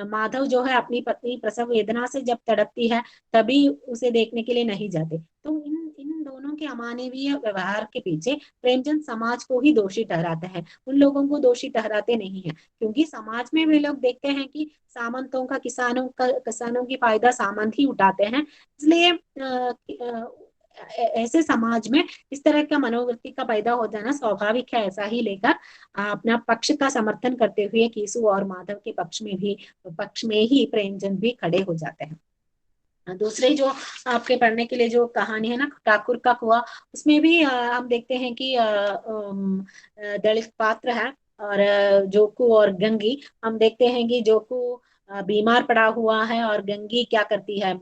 माधव जो है अपनी पत्नी प्रसव वेदना से जब तड़पती है तभी उसे देखने के लिए नहीं जाते। तो इन इन दोनों के अमानवीय व्यवहार के पीछे प्रेमचंद समाज को ही दोषी ठहराते हैं, उन लोगों को दोषी ठहराते नहीं है। क्योंकि समाज में वे लोग देखते हैं कि सामंतों का किसानों की फायदा सामंत ही उठाते हैं, इसलिए ऐसे समाज में इस तरह का मनोवृत्ति का पैदा हो जाना स्वाभाविक है, ऐसा ही लेकर अपना पक्ष का समर्थन करते हुए कीसु और माधव के पक्ष में ही प्रेमचंद भी खड़े हो जाते हैं। दूसरे जो आपके पढ़ने के लिए जो कहानी है ना, ठाकुर का कुआं, उसमें भी हम देखते हैं कि दलित पात्र है, और जोकू और गंगी। हम देखते हैं कि जोकू बीमार पड़ा हुआ है और गंगी क्या करती है,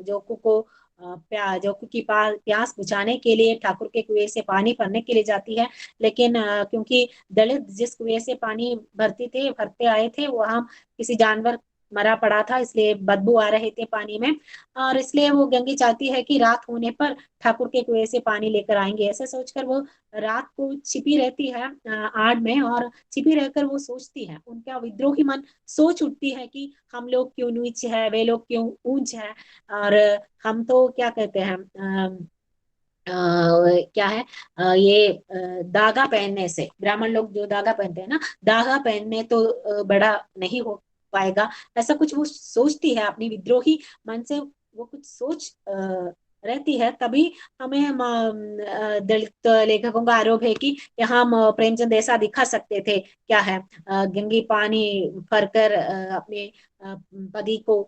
जोकू को जोकू की प्यास बुझाने के लिए ठाकुर के कुएं से पानी भरने के लिए जाती है। लेकिन क्योंकि दलित जिस कुएं से पानी भरते आए थे वहां किसी जानवर मरा पड़ा था, इसलिए बदबू आ रहे थे पानी में, और इसलिए वो गंगी चाहती है कि रात होने पर ठाकुर के कुएं से पानी लेकर आएंगे। ऐसा सोचकर वो रात को छिपी रहती है आड़ में, और छिपी रहकर वो सोचती है, उनका विद्रोही मन सोच उठती है कि हम लोग क्यों नीच है, वे लोग क्यों ऊंच है, और हम तो क्या कहते हैं क्या है, दागा पहनने से, ब्राह्मण लोग जो दागा पहनते हैं ना, दागा पहनने तो बड़ा नहीं हो पाएगा, ऐसा कुछ वो सोचती है अपनी विद्रोही मन से, वो कुछ सोच रहती है। तभी हमें दलित लेखकों का आरोप है कि यहाँ प्रेमचंद ऐसा दिखा सकते थे, क्या है, गंगी पानी भरकर अपने पति को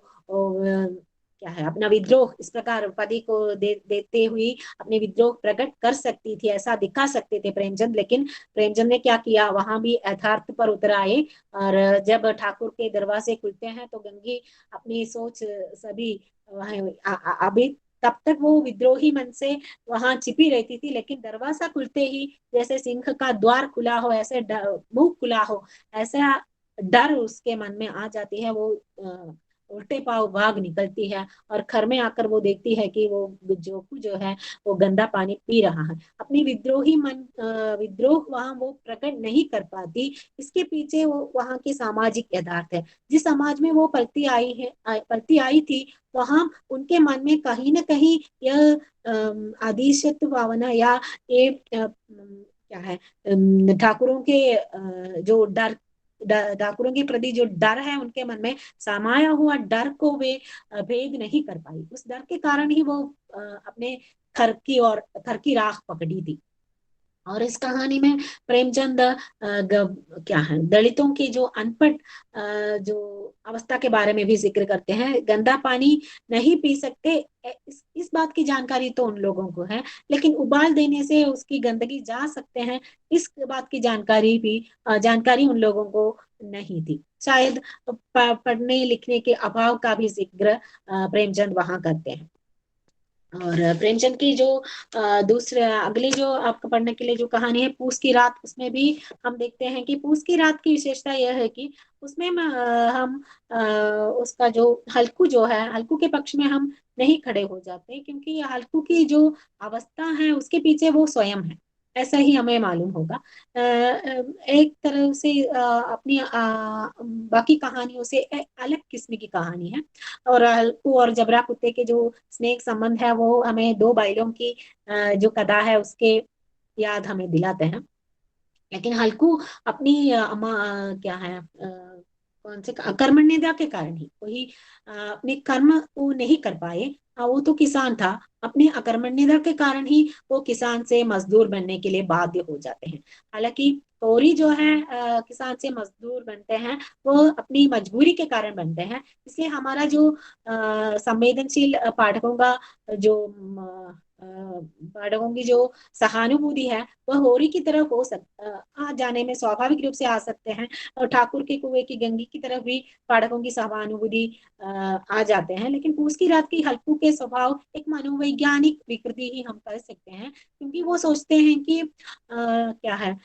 क्या है, अपना विद्रोह इस प्रकार पति को देते हुए अपने विद्रोह प्रकट कर सकती थी, ऐसा दिखा सकते थे प्रेमचंद। लेकिन प्रेमचंद ने क्या किया, वहां भी यथार्थ पर उतर आए, और जब ठाकुर के दरवाजे खुलते हैं तो गंगी अपनी सोच सभी अभी तब तक वो विद्रोही मन से वहां छिपी रहती थी, लेकिन दरवाजा खुलते ही जैसे सिंह का द्वार खुला हो, ऐसे मुंह खुला हो, ऐसा डर उसके मन में आ जाती है। वो उल्टे पाव भाग निकलती है, और घर में आकर वो देखती है कि वो जोकू जो है वो गंदा पानी पी रहा है। अपनी विद्रोह वहां वो प्रकट नहीं कर पाती, इसके पीछे वो वहां की सामाजिक यथार्थ है। जिस समाज में वो पलती आई थी, वहां उनके मन में कहीं ना कहीं यह आदिशत्व भावना या ये क्या है, ठाकुरों के जो ठाकुरों के प्रति जो डर है उनके मन में समाया हुआ डर को वे भेद नहीं कर पाई। उस डर के कारण ही वो अपने घर की राह पकड़ी थी। और इस कहानी में प्रेमचंद क्या है, दलितों की जो अनपढ़ जो अवस्था के बारे में भी जिक्र करते हैं। गंदा पानी नहीं पी सकते, इस बात की जानकारी तो उन लोगों को है, लेकिन उबाल देने से उसकी गंदगी जा सकते हैं, इस बात की जानकारी उन लोगों को नहीं थी। शायद पढ़ने लिखने के अभाव का भी जिक्र प्रेमचंद वहां करते हैं। और प्रेमचंद की जो दूसरे अगली जो आपको पढ़ने के लिए जो कहानी है पूस की रात, उसमें भी हम देखते हैं कि पूस की रात की विशेषता यह है कि उसमें हम उसका जो हल्कू के पक्ष में हम नहीं खड़े हो जाते, क्योंकि हल्कू की जो अवस्था है उसके पीछे वो स्वयं है। ऐसा ही हमें मालूम होगा। एक तरह से अपनी बाकी कहानियों से अलग किस्म की कहानी है। और हल्कू और जबरा कुत्ते के जो स्नेह संबंध है वो हमें दो बैलों की जो कथा है उसके याद हमें दिलाते हैं। लेकिन हल्कू अपनी क्या है कौन से अकर्मण्यता के कारण ही वही अपने कर्म वो नहीं कर पाए। वो तो किसान था, अपनी अकर्मण्यता के कारण ही वो किसान से मजदूर बनने के लिए बाध्य हो जाते हैं। हालांकि कौरी जो है किसान से मजदूर बनते हैं वो अपनी मजबूरी के कारण बनते हैं। इसलिए हमारा जो संवेदनशील पाठकों का जो पाठकों की जो सहानुभूति है वह होरी की तरफ हो आ जाने में स्वाभाविक रूप से आ सकते हैं। और ठाकुर के कुएं की गंगी की तरफ भी पाठकों की सहानुभूति आ जाते हैं। लेकिन पूस की रात की हल्कू के स्वभाव एक मनोवैज्ञानिक विकृति ही हम कह सकते हैं, क्योंकि वो सोचते हैं कि क्या है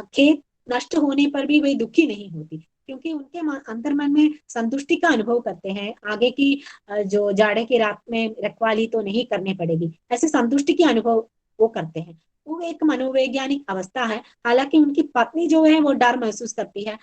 खेत नष्ट होने पर भी वे दुखी नहीं होती, क्योंकि उनके अंतर मन में संतुष्टि का अनुभव करते हैं। आगे की जो जाड़े की रात में रखवाली तो नहीं करनी पड़ेगी, ऐसे संतुष्टि के अनुभव वो करते हैं। वो एक मनोवैज्ञानिक अवस्था है। हालांकि उनकी पत्नी जो है वो डर महसूस करती है।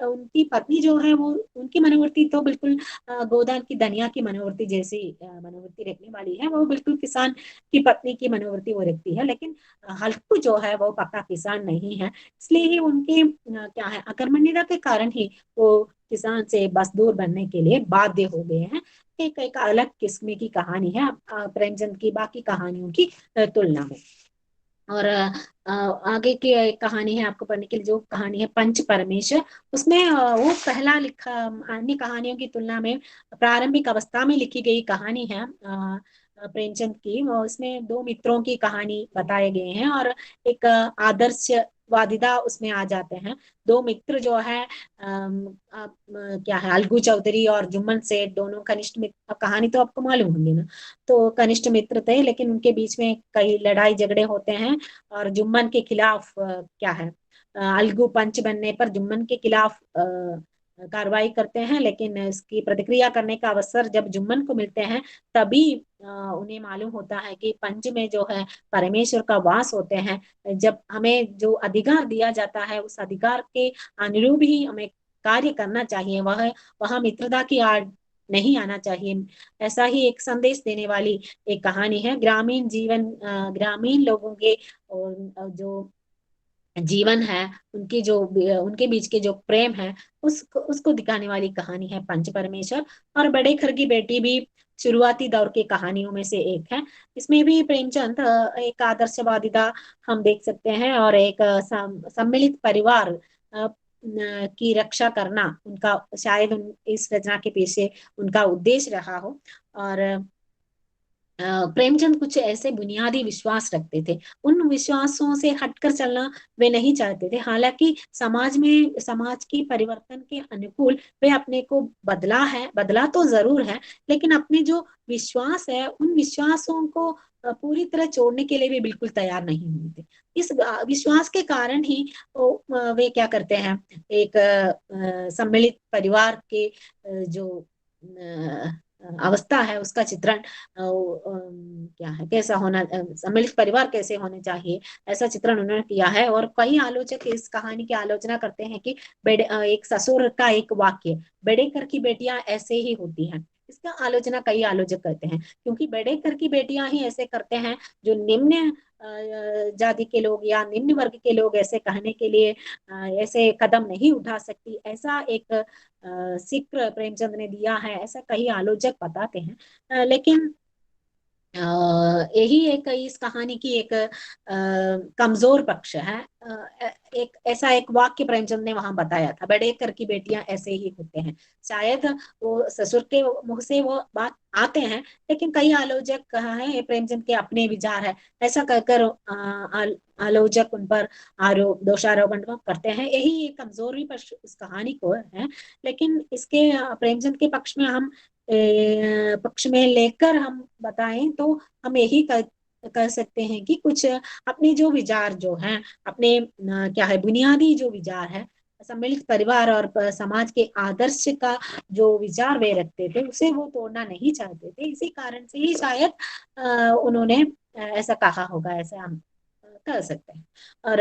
उनकी पत्नी जो है वो उनकी मनोवृत्ति तो बिल्कुल गोदान की धनिया की मनोवृत्ति जैसी मनोवृत्ति रखने वाली है। वो बिल्कुल किसान की पत्नी की मनोवृत्ति वो रखती है। लेकिन हल्कू जो है वो पक्का किसान नहीं है। इसलिए ही उनकी क्या है अकर्मण्यता के कारण ही वो किसान से मजदूर बनने के लिए बाध्य हो गए हैं। एक अलग किस्म की कहानी है प्रेमचंद की बाकी कहानियों की तुलना में। और आगे की एक कहानी है आपको पढ़ने के लिए, जो कहानी है पंच परमेश्वर। उसमें वो पहला लिखा अन्य कहानियों की तुलना में प्रारंभिक अवस्था में लिखी गई कहानी है प्रेमचंद की। उसमें दो मित्रों की कहानी बताए गए हैं और एक आदर्श वादिदा उसमें आ जाते हैं। दो मित्र जो है क्या है अलगू चौधरी और जुम्मन सेठ, दोनों कनिष्ठ मित्र। कहानी तो आपको मालूम होंगी ना। तो कनिष्ठ मित्र थे, लेकिन उनके बीच में कई लड़ाई झगड़े होते हैं और जुम्मन के खिलाफ क्या है अलगू पंच बनने पर जुम्मन के खिलाफ कार्रवाई करते हैं। लेकिन इसकी प्रतिक्रिया करने का अवसर जब जुम्मन को मिलते हैं तभी उन्हें मालूम होता है कि पंच में जो है परमेश्वर का वास होते हैं। जब हमें जो अधिकार दिया जाता है उस अधिकार के अनुरूप ही हमें कार्य करना चाहिए। वह मित्रता की आड़ नहीं आना चाहिए। ऐसा ही एक संदेश देने वाली एक कहानी है। ग्रामीण जीवन ग्रामीण लोगों के जो जीवन है, उनके बीच के जो प्रेम है उसको दिखाने वाली कहानी है पंच परमेश्वर। और बड़े खर की बेटी भी शुरुआती दौर की कहानियों में से एक है। इसमें भी प्रेमचंद एक आदर्शवादिता हम देख सकते हैं और एक सम्मिलित परिवार की रक्षा करना उनका शायद इस रचना के पीछे उनका उद्देश्य रहा हो। और प्रेमचंद कुछ ऐसे बुनियादी विश्वास रखते थे, उन विश्वासों से हटकर चलना वे नहीं चाहते थे। हालांकि समाज की परिवर्तन के अनुकूल वे अपने को बदला तो जरूर है, लेकिन अपने जो विश्वास है उन विश्वासों को पूरी तरह छोड़ने के लिए वे बिल्कुल तैयार नहीं हुए थे। इस विश्वास के कारण ही वे क्या करते हैं, एक सम्मिलित परिवार के जो अवस्था है उसका चित्रण क्या है कैसा होना सम्मिलित परिवार कैसे होने चाहिए ऐसा चित्रण उन्होंने किया है। और कई आलोचक इस कहानी की आलोचना करते हैं कि एक ससुर का एक वाक्य, बेड़ेकर की बेटियां ऐसे ही होती हैं, इसका आलोचना कई आलोचक करते हैं। क्योंकि बेड़ेकर की बेटियां ही ऐसे करते हैं, जो निम्न जाति के लोग या निम्न वर्ग के लोग ऐसे कहने के लिए ऐसे कदम नहीं उठा सकती, ऐसा एक सिक्र प्रेमचंद ने दिया है, ऐसा कई आलोचक बताते हैं। लेकिन यही एक इस कहानी की एक कमजोर पक्ष है। एक ऐसा एक वाक्य प्रेमचंद ने वहां बताया था, बड़ेकर की बेटियां ऐसे ही होते हैं। शायद वो ससुर के मुंह से वो बात आते हैं, लेकिन कई आलोचक कहा है प्रेमचंद के अपने विचार है, ऐसा कहकर आलोचक उन पर दोषारोपण करते हैं। यही एक कमजोरी पक्ष इस कहानी को है। लेकिन इसके प्रेमचंद के पक्ष में पक्ष में लेकर हम बताएं तो हम यही कर सकते हैं कि कुछ अपने जो विचार जो हैं, अपने क्या है बुनियादी जो विचार है सम्मिलित परिवार और समाज के आदर्श का जो विचार वे रखते थे उसे वो तोड़ना नहीं चाहते थे। इसी कारण से ही शायद उन्होंने ऐसा कहा होगा, ऐसा हम कह सकते हैं। और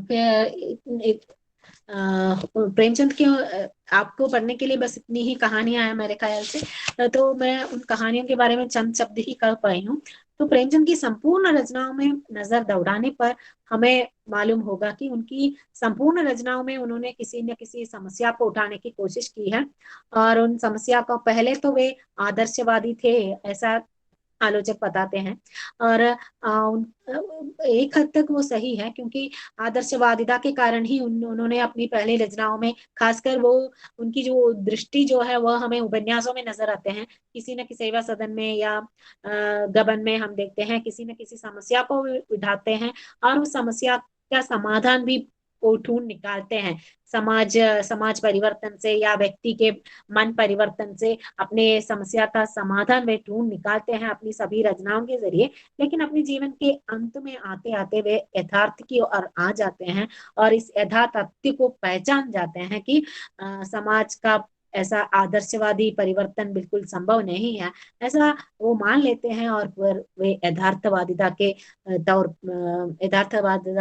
फिर प्रेमचंद की आपको पढ़ने के लिए बस इतनी ही कहानियां हैं मेरे ख्याल से, तो मैं उन कहानियों के बारे में चंद शब्द ही कह पाई हूँ। तो प्रेमचंद की संपूर्ण रचनाओं में नजर दौड़ाने पर हमें मालूम होगा कि उनकी संपूर्ण रचनाओं में उन्होंने किसी न किसी समस्या को उठाने की कोशिश की है। और उन समस्या को, पहले तो वे आदर्शवादी थे ऐसा आलोचक बताते हैं। और एक हद तक वो सही है, क्योंकि आदर्शवादिता के कारण ही उन्होंने अपनी पहली रचनाओं में, खासकर वो उनकी जो दृष्टि जो है वह हमें उपन्यासों में नजर आते हैं। किसी न किसी सेवा सदन में या गबन में हम देखते हैं किसी न किसी समस्या को उठाते हैं और उस समस्या का समाधान भी वो ढूंढ निकालते हैं। समाज समाज परिवर्तन से या व्यक्ति के मन परिवर्तन से अपने समस्या का समाधान वे ढूंढ निकालते हैं अपनी सभी रचनाओं के जरिए। लेकिन अपने जीवन के अंत में आते आते वे यथार्थ की ओर आ जाते हैं और इस यथार्थ को पहचान जाते हैं कि समाज का ऐसा आदर्शवादी परिवर्तन बिल्कुल संभव नहीं है, ऐसा वो मान लेते हैं। और फिर वे यथार्थवादिता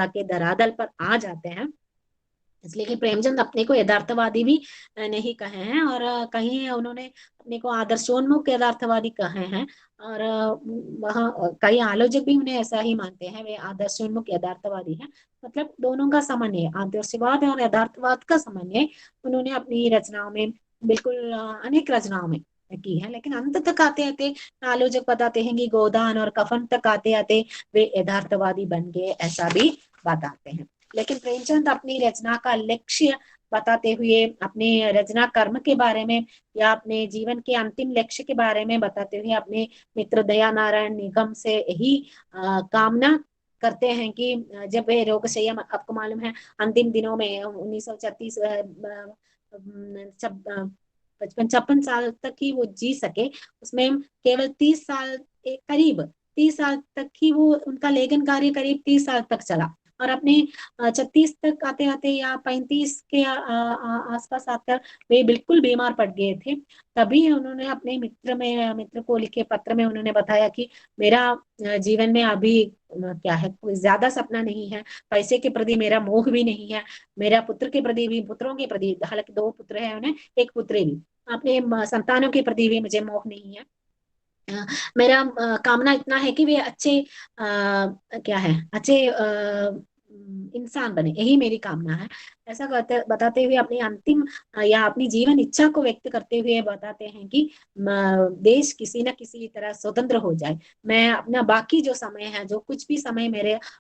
के धरातल पर आ जाते हैं। इसलिए कि प्रेमचंद अपने को यथार्थवादी भी नहीं कहे हैं, और कहीं उन्होंने अपने को आदर्शोन्मुख यथार्थवादी कहे हैं। और वहाँ कई आलोचक भी उन्हें ऐसा ही मानते हैं, वे आदर्शोन्मुख यथार्थवादी हैं। मतलब दोनों का समन्वय, आदर्शवाद और यथार्थवाद का समन्वय उन्होंने अपनी रचनाओं में, बिल्कुल अनेक रचनाओं में की है। लेकिन अंत तक आते आते आलोचक बताते हैं कि गोदान और कफन तक आते आते वे यथार्थवादी बन गए, ऐसा भी बताते हैं। लेकिन प्रेमचंद अपनी रचना का लक्ष्य बताते हुए, अपने रचना कर्म के बारे में या अपने जीवन के अंतिम लक्ष्य के बारे में बताते हुए अपने मित्र दया नारायण निगम से यही कामना करते हैं कि जब वे रोगशैया, आपको मालूम है अंतिम दिनों में 1936 55 56 साल तक ही वो जी सके, उसमें केवल 30 साल, करीब 30 साल तक ही वो, उनका लेखन कार्य करीब 30 साल तक चला। और अपने 36 तक आते आते या 35 के आसपास आकर वे बिल्कुल बीमार पड़ गए थे। तभी उन्होंने अपने मित्र को लिखे पत्र में उन्होंने बताया कि मेरा जीवन में अभी क्या है, कोई ज्यादा सपना नहीं है, पैसे के प्रति मेरा मोह भी नहीं है, मेरा पुत्रों के प्रति, हालांकि 2 पुत्र है उन्हें, एक पुत्री भी, अपने संतानों के प्रति भी मुझे मोह नहीं है। मेरा कामना इतना है कि वे अच्छे क्या है, अच्छे इंसान बने, यही मेरी कामना है। ऐसा बताते हुए अपनी अंतिम या अपनी जीवन इच्छा को व्यक्त करते हुए बताते हैं कि देश किसी न किसी तरह स्वतंत्र हो जाए। मैं अपना बाकी जो समय है, जो कुछ भी समय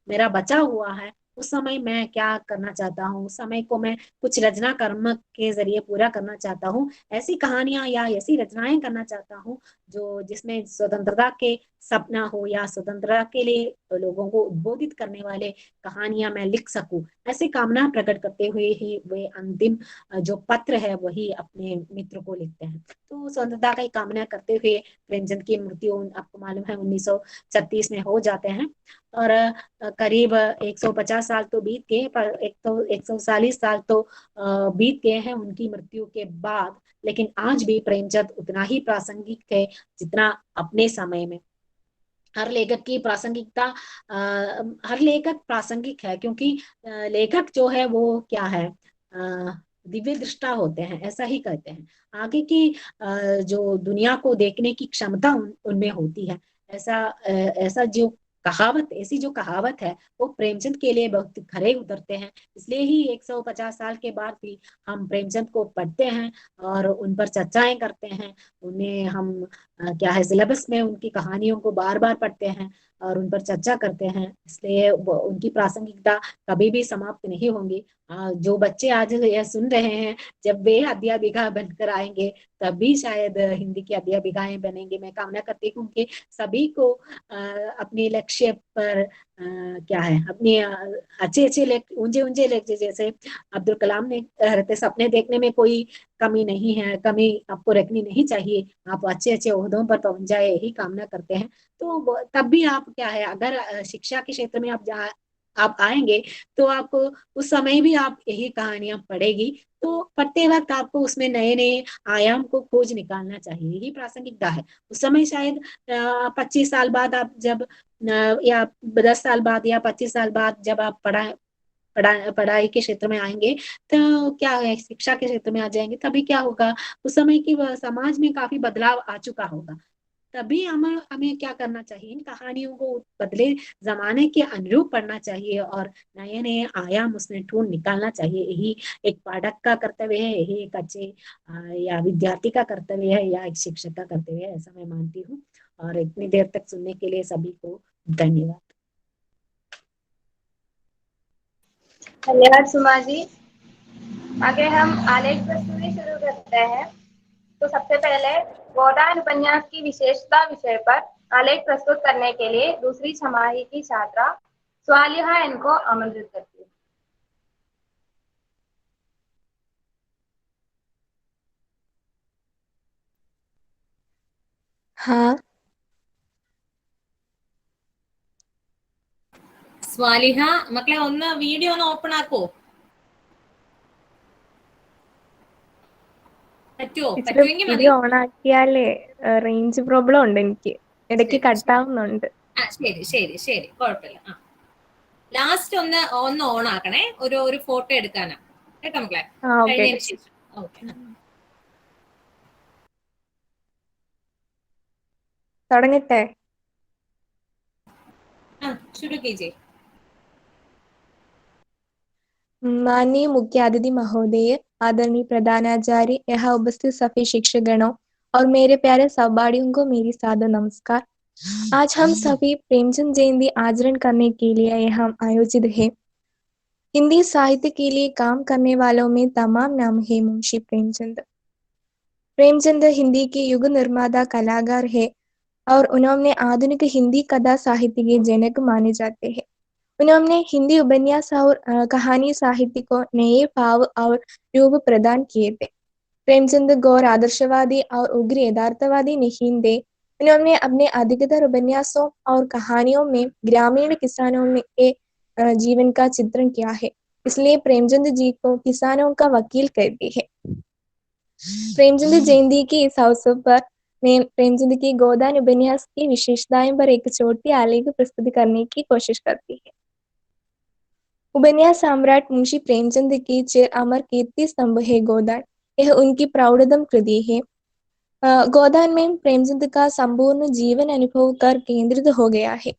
मेरा बचा हुआ है, उस समय मैं क्या करना चाहता हूँ, उस समय को मैं कुछ रचना कर्म के जरिए पूरा करना चाहता हूँ। ऐसी कहानियां या ऐसी रचनाएं करना चाहता हूँ जो जिसमें स्वतंत्रता के सपना हो या स्वतंत्रता के लिए लोगों को उद्बोधित करने वाले कहानियां मैं लिख सकूं। ऐसी कामना प्रकट करते हुए ही वे अंतिम जो पत्र है वही अपने मित्र को लिखते हैं। तो स्वतंत्रता की कामना करते हुए प्रेमचंद की मृत्यु आपको मालूम है 1936 में हो जाते हैं। और करीब 150 साल तो बीत गए, पर 140 साल तो बीत गए हैं उनकी मृत्यु के बाद। लेकिन आज भी प्रेमचंद उतना ही प्रासंगिक है जितना अपने समय में। हर लेखक की प्रासंगिकता, हर लेखक प्रासंगिक है, क्योंकि लेखक जो है वो क्या है, दिव्य दृष्टा होते हैं, ऐसा ही कहते हैं। आगे की जो दुनिया को देखने की क्षमता उनमें होती है। ऐसा जो कहावत, ऐसी जो कहावत है वो प्रेमचंद के लिए बहुत खरे उतरते हैं। इसलिए ही 150 साल के बाद भी हम प्रेमचंद को पढ़ते हैं और उन पर चर्चाएं करते हैं। उन्हें हम क्या है, सिलेबस में उनकी कहानियों को बार बार पढ़ते हैं और उन पर चर्चा करते हैं। इसलिए उनकी प्रासंगिकता कभी भी समाप्त नहीं होंगी। जो बच्चे आज यह सुन रहे हैं, जब वे अध्यापिका बनकर आएंगे तब भी शायद हिंदी की अध्यापिकाएं बनेंगे। मैं कामना करती हूँ कि सभी को अपने लक्ष्य पर क्या है, अपने अच्छे अच्छे ऊंचे ऊंचे लक्ष्य, जैसे अब्दुल कलाम ने रहते, सपने देखने में कोई कमी नहीं है, कमी आपको रखनी नहीं चाहिए, आप अच्छे अच्छे ओहदों पर पहुंच जाए, यही कामना करते हैं। तो तब भी आप क्या है, अगर शिक्षा के क्षेत्र में आप आप आएंगे तो आप उस समय भी आप यही कहानियां पढ़ेगी, तो पढ़ते वक्त आपको उसमें नए नए आयाम को खोज निकालना चाहिए, यही प्रासंगिकता है। उस समय शायद 25 साल बाद आप जब या 10 साल बाद या 25 साल बाद जब आप पढ़ाई के क्षेत्र में आएंगे, तो क्या है, शिक्षा के क्षेत्र में आ जाएंगे, तभी क्या होगा, उस समय की समाज में काफी बदलाव आ चुका होगा। तभी हमें हमें क्या करना चाहिए, इन कहानियों को बदले जमाने के अनुरूप पढ़ना चाहिए और नए नए आयाम उसमें ढूंढ निकालना चाहिए। यही एक पाठक का कर्तव्य है, यही एक अच्छे या विद्यार्थी का कर्तव्य है, या एक शिक्षक का कर्तव्य है, ऐसा मैं मानती हूँ। और इतनी देर तक सुनने के लिए सभी को धन्यवाद। धन्यवाद सुमा जी। आगे हम आलेख प्रस्तुति शुरू करते हैं। तो सबसे पहले गोदान उपन्यास की विशेषता विषय पर आलेख प्रस्तुत करने के लिए दूसरी छमाही की छात्रा स्वालिहा इनको आमंत्रित करती है। हाँ, സ്വാലിഹ മക്കളെ ഒന്ന് വീഡിയോ ഒന്ന് ഓപ്പൺ ആക്കോ, പറ്റുമോ? ഇച്ചിരി പറ്റുമെങ്കിൽ മതി. വീഡിയോ ഓൺ ആക്കിയാലേ റേഞ്ച് പ്രോബ്ലം ഉണ്ട്, എനിക്ക് ഇടയ്ക്ക് ശരി, കട്ടാവുന്നുണ്ട്. ശരി ശരി ശരി, കുഴപ്പമില്ല. ലാസ്റ്റ് ഒന്ന് ഓൺ ആക്കണേ, ഒരു ഫോട്ടോ എടുക്കാനാ കേട്ടോ മക്കളെ, ആ, ഓക്കെ. കഴിഞ്ഞതിന് ശേഷം. ഓക്കെ, തുടങ്ങട്ടെ? शुरू कीजिए. माननीय मुख्य अतिथि महोदय, आदरणीय प्रधानाचार्य, यहाँ उपस्थित सभी शिक्षकगणों और मेरे प्यारे सहपाठियों को मेरी सादर नमस्कार। आज हम सभी प्रेमचंद जयंती आचरण करने के लिए यहाँ आयोजित है। हिंदी साहित्य के लिए काम करने वालों में तमाम नाम है मुंशी प्रेमचंद। प्रेमचंद हिंदी के युग निर्माता कलाकार है और उन्होंने आधुनिक हिंदी कथा साहित्य के जनक माने जाते हैं। उन्होंने हिंदी उपन्यास और कहानी साहित्य को नए भाव और रूप प्रदान किए थे। प्रेमचंद गौर आदर्शवादी और उग्र यथार्थवादी नहीं थे। उन्होंने अपने अधिकतर उपन्यासों और कहानियों में ग्रामीण किसानों के जीवन का चित्रण किया है, इसलिए प्रेमचंद जी को किसानों का वकील कहते हैं। प्रेमचंद जयंती के इस अवसर पर मैं प्रेमचंद की गोदान उपन्यास की विशेषताएं पर एक छोटी आलेख प्रस्तुत करने की कोशिश करती है। उपन्यास सम्राट मुंशी प्रेमचंद की चिर अमर कीर्ति स्तंभ है गोदान। यह उनकी प्रौढ़तम कृति है। गोदान में प्रेमचंद का संपूर्ण जीवन अनुभव कर केंद्रित हो गया है।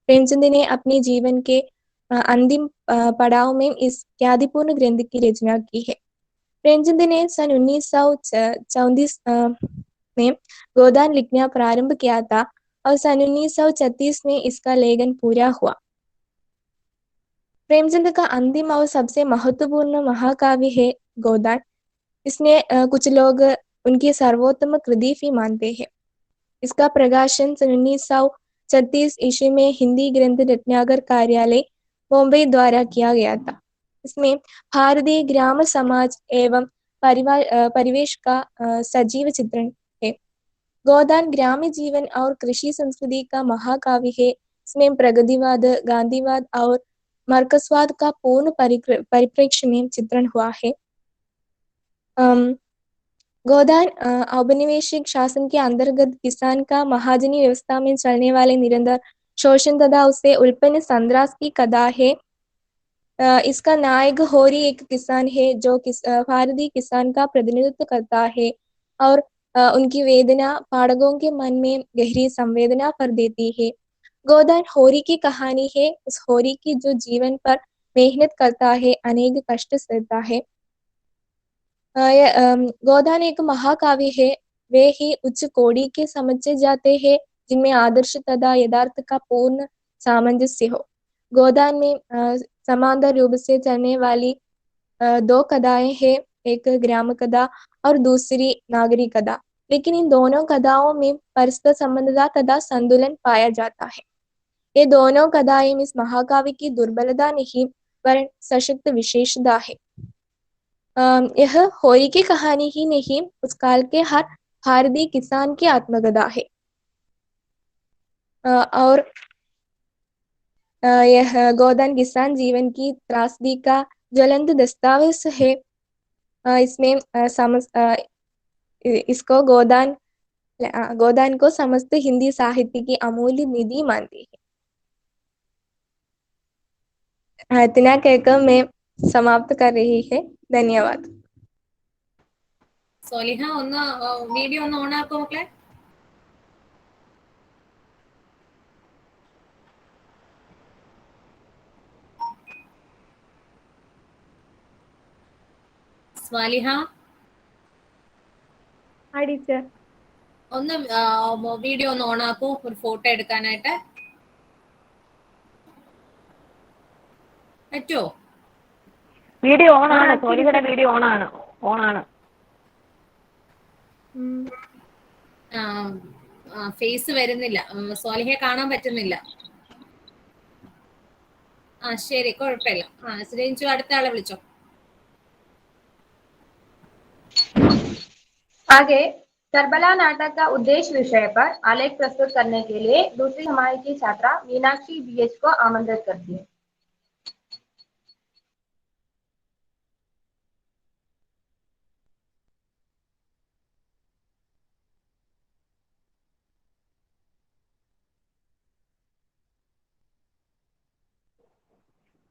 प्रेमचंद ने अपने जीवन के अंतिम पड़ाव में इस ख्यातिपूर्ण ग्रंथ की रचना की है। प्रेमचंद ने सन 1934 में गोदान लिखना प्रारंभ किया था और सन 1936 में इसका लेखन पूरा हुआ। प्रेमचंद का अंतिम और सबसे महत्वपूर्ण महाकाव्य है गोदान। इसने कुछ लोग उनकी सर्वोत्तम कृति भी मानते हैं। इसका प्रकाशन सन 1936 ईस्वी में हिंदी ग्रंथ रत्नाकर कार्यालय बॉम्बे द्वारा किया गया था। इसमें भारतीय ग्राम समाज एवं परिवेश का सजीव चित्रण है। गोदान ग्राम्य जीवन और कृषि संस्कृति का महाकाव्य है। इसमें प्रगतिवाद, गांधीवाद और मार्क्सवाद का पूर्ण परिप्रेक्ष्य में चित्रण हुआ है। गोदान औपनिवेशिक शासन के अंतर्गत किसान का महाजनी व्यवस्था में चलने वाले निरंतर शोषण तथा उससे उत्पन्न संघर्ष की कथा है। इसका नायक होरी एक किसान है जो भारतीय किसान का प्रतिनिधित्व करता है और उनकी वेदना पाठकों के मन में गहरी संवेदना भर देती है। गोदान होरी की कहानी है, उस होरी की जो जीवन पर मेहनत करता है, अनेक कष्ट सहता है। गोदान एक महाकाव्य है। वे ही उच्च कोटि के समझे जाते हैं जिनमें आदर्श तथा यथार्थ का पूर्ण सामंजस्य हो। गोदान में समांतर रूप से चलने वाली दो कथाएं हैं, एक ग्राम कथा और दूसरी नागरिक कथा, लेकिन इन दोनों कथाओं में परस्पर संबंधता तथा संतुलन पाया जाता है। ये दोनों कथाएं इस महाकाव्य की दुर्बलता नहीं वरन सशक्त विशेषता है। यह होरी की कहानी ही नहीं, उस काल के हर भारतीय किसान की आत्मकथा है। और यह गोदान किसान जीवन की त्रासदी का ज्वलंत दस्तावेज है। इसमें इसको गोदान को समस्त हिंदी साहित्य की अमूल्य निधि मानती है। इतना कहकर मैं समाप्त कर रही है। धन्यवाद। സോലിഹ ഒന്ന് വീഡിയോ ഒന്ന് ഓൺ ആക്കോ മക്കളെ. സ്വാലിഹ ടീച്ചർ ഒന്ന് വീഡിയോ ഒന്ന് ഓൺ ആക്കൂ ഒരു ഫോട്ടോ എടുക്കാനായിട്ട് പറ്റുമോ? വീഡിയോ ഓൺ ആണ്. സോലിഹയുടെ വീഡിയോ ഓൺ ആണ്. ഫേസ് വരുന്നില്ല. സ്വാലിഹയെ കാണാൻ പറ്റുന്നില്ല. ശരി, കുഴപ്പമില്ല. രഞ്ജു അടുത്ത ആളെ വിളിച്ചോ. आगे करबला नाटक का उद्देश्य विषय पर आलेख प्रस्तुत करने के लिए दूसरी हमारी की छात्रा मीनाक्षी बीएच को आमंत्रित करती है।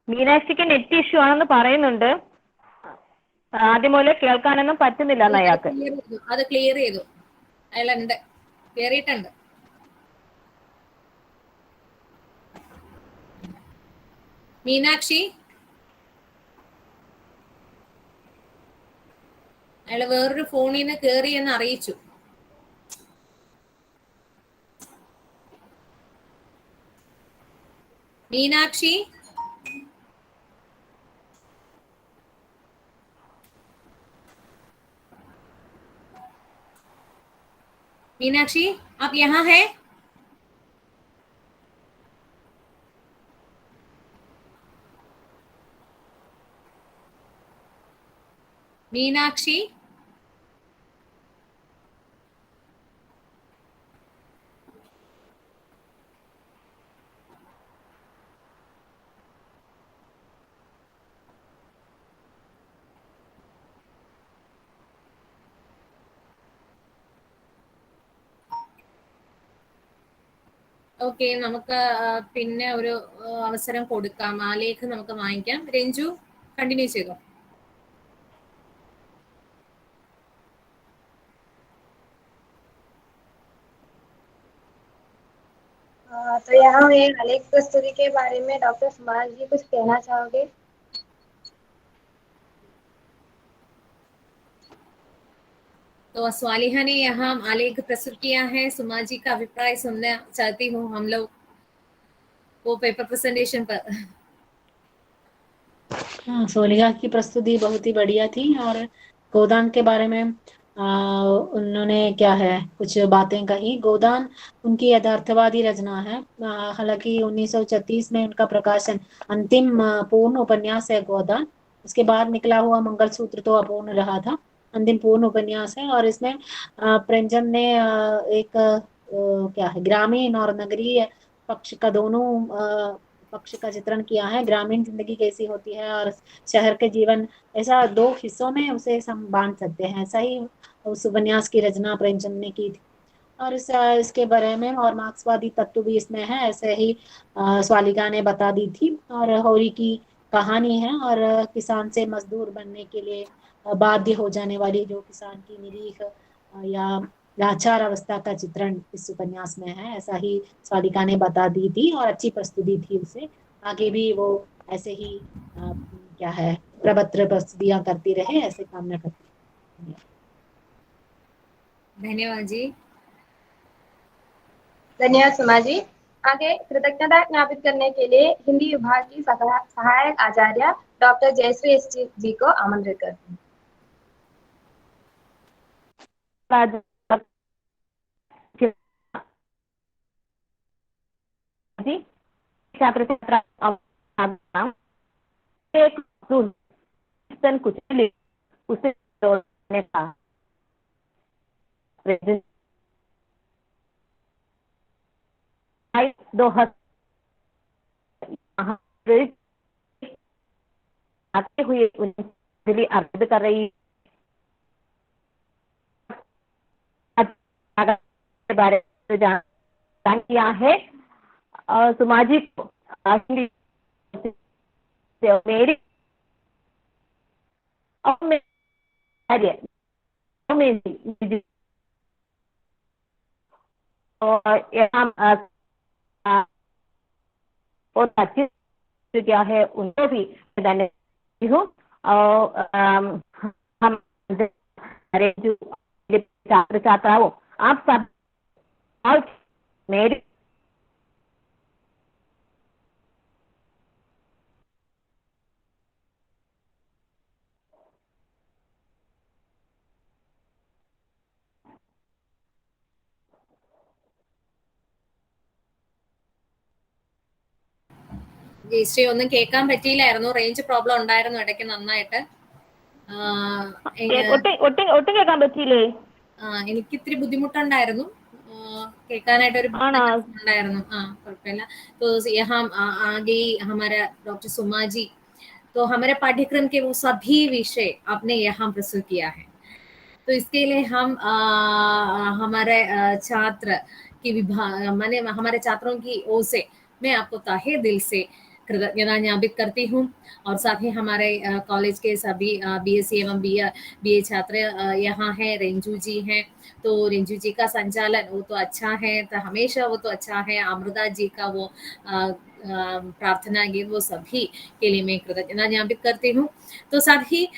മീനാക്ഷിക്ക് നെറ്റ് ഇഷ്യൂ ആണെന്ന് പറയുന്നുണ്ട്. ആദ്യം പോലെ കേൾക്കാനൊന്നും പറ്റുന്നില്ല അയാൾക്ക്. അത് ക്ലിയർ ചെയ്തു. അയാളുണ്ട്, കേറിയിട്ടുണ്ട്. മീനാക്ഷി അയാള് വേറൊരു ഫോണിൽ നിന്ന് കേറി എന്ന് അറിയിച്ചു. മീനാക്ഷി मीनाक्षी आप यहाँ है? मीनाक्षी ഓക്കെ, നമുക്ക് പിന്നെ ഒരു അവസരം കൊടുക്കാം. ആലേഖ് നമുക്ക് വാങ്ങിക്കാം. രഞ്ജു കണ്ടിന്യൂ ചെയ്തോ. तो यहाँ ये आलेख प्रस्तुति के बारे में डॉक्टर सुभाष जी कुछ कहना चाहोगे? तो स्वालिहा ने यहाँ आलेख प्रस्तुत किया है. सुमा जी का अभिप्राय सुनना चाहती हूँ हम लोग वो पेपर प्रेजेंटेशन पर. हाँ, सोलिहा की प्रस्तुति बहुत ही बढ़िया थी और गोदान के बारे में उन्होंने क्या है कुछ बातें कही. गोदान उनकी यथार्थवादी रचना है. हालांकि 1936 में उनका प्रकाशन अंतिम पूर्ण उपन्यास है गोदान. उसके बाद निकला हुआ मंगलसूत्र तो अपूर्ण रहा था. अंतिम पूर्ण उपन्यास है और इसमें प्रेमचंद ने एक क्या है ग्रामीण और नगरीय पक्ष का दोनों पक्ष का चित्रण किया है. ग्रामीण जिंदगी कैसी होती है और शहर के जीवन, ऐसा दो हिस्सों में उसे हम बांट सकते हैं. ऐसा ही उस उपन्यास की रचना प्रेमचंद ने की थी और इसके बारे में और मार्क्सवादी तत्व भी इसमें है, ऐसे ही स्वालिका ने बता दी थी. और होरी की कहानी है और किसान से मजदूर बनने के लिए बाध्य हो जाने वाली जो किसान की निरीख या लाचार अवस्था का चित्रण इस उपन्यास में है. ऐसा ही स्वालिका ने बता दी थी और अच्छी प्रस्तुति थी उसे. आगे भी वो ऐसे ही क्या है प्रपत्र प्रस्तुतियां करती रहे, ऐसे कामना करती है. धन्यवाद जी. धन्यवाद सुमा जी. आगे कृतज्ञता ज्ञापित करने के लिए हिंदी विभाग की सहायक आचार्य डॉक्टर जयश्री एस जी को आमंत्रित करती हूँ. छात्र कुछ उसे आते हुए उनके लिए अर्ज कर रही के बारे में जान किया है। सुमाजी को मेरी और और अच्छी क्या है उनको भी धन्यवाद हूँ। और हम जो छात्र छात्राओं आप सब और मेरी ജയശ്രീ ഒന്നും കേൾക്കാൻ പറ്റിയില്ലായിരുന്നു, റേഞ്ച് പ്രോബ്ലം ഉണ്ടായിരുന്നു ഇടയ്ക്ക് നന്നായിട്ട്. ഒട്ടും കേൾക്കാൻ പറ്റിയില്ലേ? എനിക്ക് ഇത്തിരി ബുദ്ധിമുട്ടുണ്ടായിരുന്നു, കേൾക്കാനായിട്ട് ഒരു ഉണ്ടായിരുന്നു. कुഴപ്പമില്ല. तो यहाँ आगे हमारा डॉक्टर सुमा जी, तो हमारे पाठ्यक्रम के वो सभी विषय आपने यहाँ प्रस्तुत किया है। तो इसके लिए हम हमारे छात्र की विभाग माने हमारे छात्रों की ओर से मैं आपको ताहे दिल से कृतज्ञता ज्ञापित करती हूँ। और साथ ही हमारे कॉलेज के सभी बीएससी एवं बीए छात्र यहाँ हैं। रेंजू जी हैं, तो रेंजू जी का संचालन वो तो अच्छा है, तो हमेशा वो तो अच्छा है। अमृता जी का वो प्रार्थना गीत, वो सभी के लिए मैं कृतज्ञता ज्ञापित करती हूँ। तो साथ ही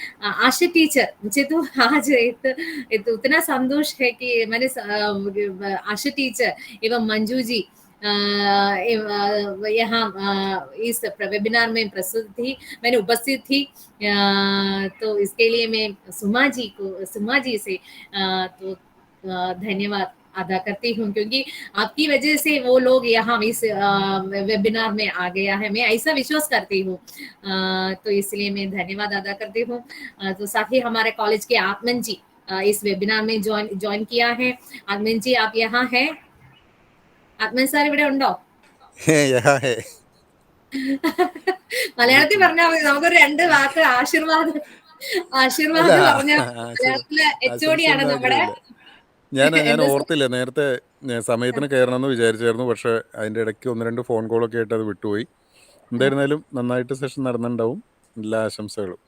आशा टीचर, मुझे तो आज इतना संतोष है कि मैंने आशा टीचर एवं मंजू जी यहाँ इस वेबिनार में प्रस्तुत थी, मैंने उपस्थित थी। तो इसके लिए मैं सुमा जी से तो धन्यवाद अदा करती हूँ, क्योंकि आपकी वजह से वो लोग यहाँ इस वेबिनार में आ गया है, मैं ऐसा विश्वास करती हूँ। तो इसलिए मैं धन्यवाद अदा करती हूँ। तो साथ ही हमारे कॉलेज के आत्मन जी इस वेबिनार में ज्वाइन किया है। आत्मन जी आप यहाँ हैं? ആത്മൻ സാർ ഇവിടെ ഉണ്ടോ? മലയാളത്തിൽ പറഞ്ഞാൽ മതി, നമുക്കൊരു 2 വാക്ക് ആശീർവാദം പറഞ്ഞ മലയാളത്തിലെ എച്ച്ഒഡിയാണ് നമ്മുടെ. ഞാൻ ഓർത്തില്ല, നേരത്തെ സമയത്തിന് കയറണമെന്ന് വിചാരിച്ചായിരുന്നു, പക്ഷെ അതിൻ്റെ ഇടയ്ക്ക് 1-2 ഫോൺ കോളൊക്കെ ആയിട്ട് അത് വിട്ടുപോയി. എന്തായിരുന്നാലും നന്നായിട്ട് സെഷൻ നടന്നിട്ടുണ്ടാവും. എല്ലാ ആശംസകളും.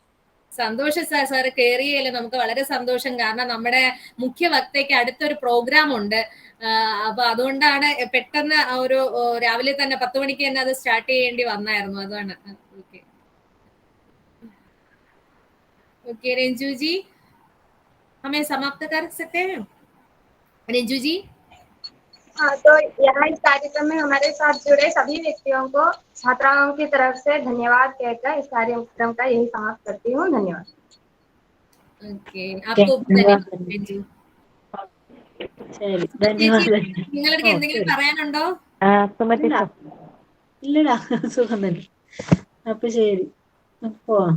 സന്തോഷം സാർ കയറിയല്ലേ, നമുക്ക് വളരെ സന്തോഷം. കാരണം നമ്മുടെ മുഖ്യ വക്തയ്ക്ക് അടുത്തൊരു പ്രോഗ്രാം ഉണ്ട്, അപ്പൊ അതുകൊണ്ടാണ് പെട്ടെന്ന് ഒരു രാവിലെ തന്നെ 10 മണിക്ക് തന്നെ അത് സ്റ്റാർട്ട് ചെയ്യേണ്ടി വന്നായിരുന്നു, അതാണ്. ओके रेंजू जी, हमें समाप्त कर सकते हैं रेंजू जी? हाँ, तो यहाँ इस कार्यक्रम में हमारे साथ जुड़े सभी व्यक्तियों को छात्राओं की तरफ से धन्यवाद कहकर इस कार्यक्रम का यही समाप्त करती हूँ। धन्यवाद। ओके, आपको धन्यवाद रेंजू. ശരി, ധന്യവാദം. നിങ്ങൾക്ക് എന്തെങ്കിലും പറയാനുണ്ടോ? ഇല്ലടാ, സുഖം തന്നെ. അപ്പൊ ശരി, പോവാം.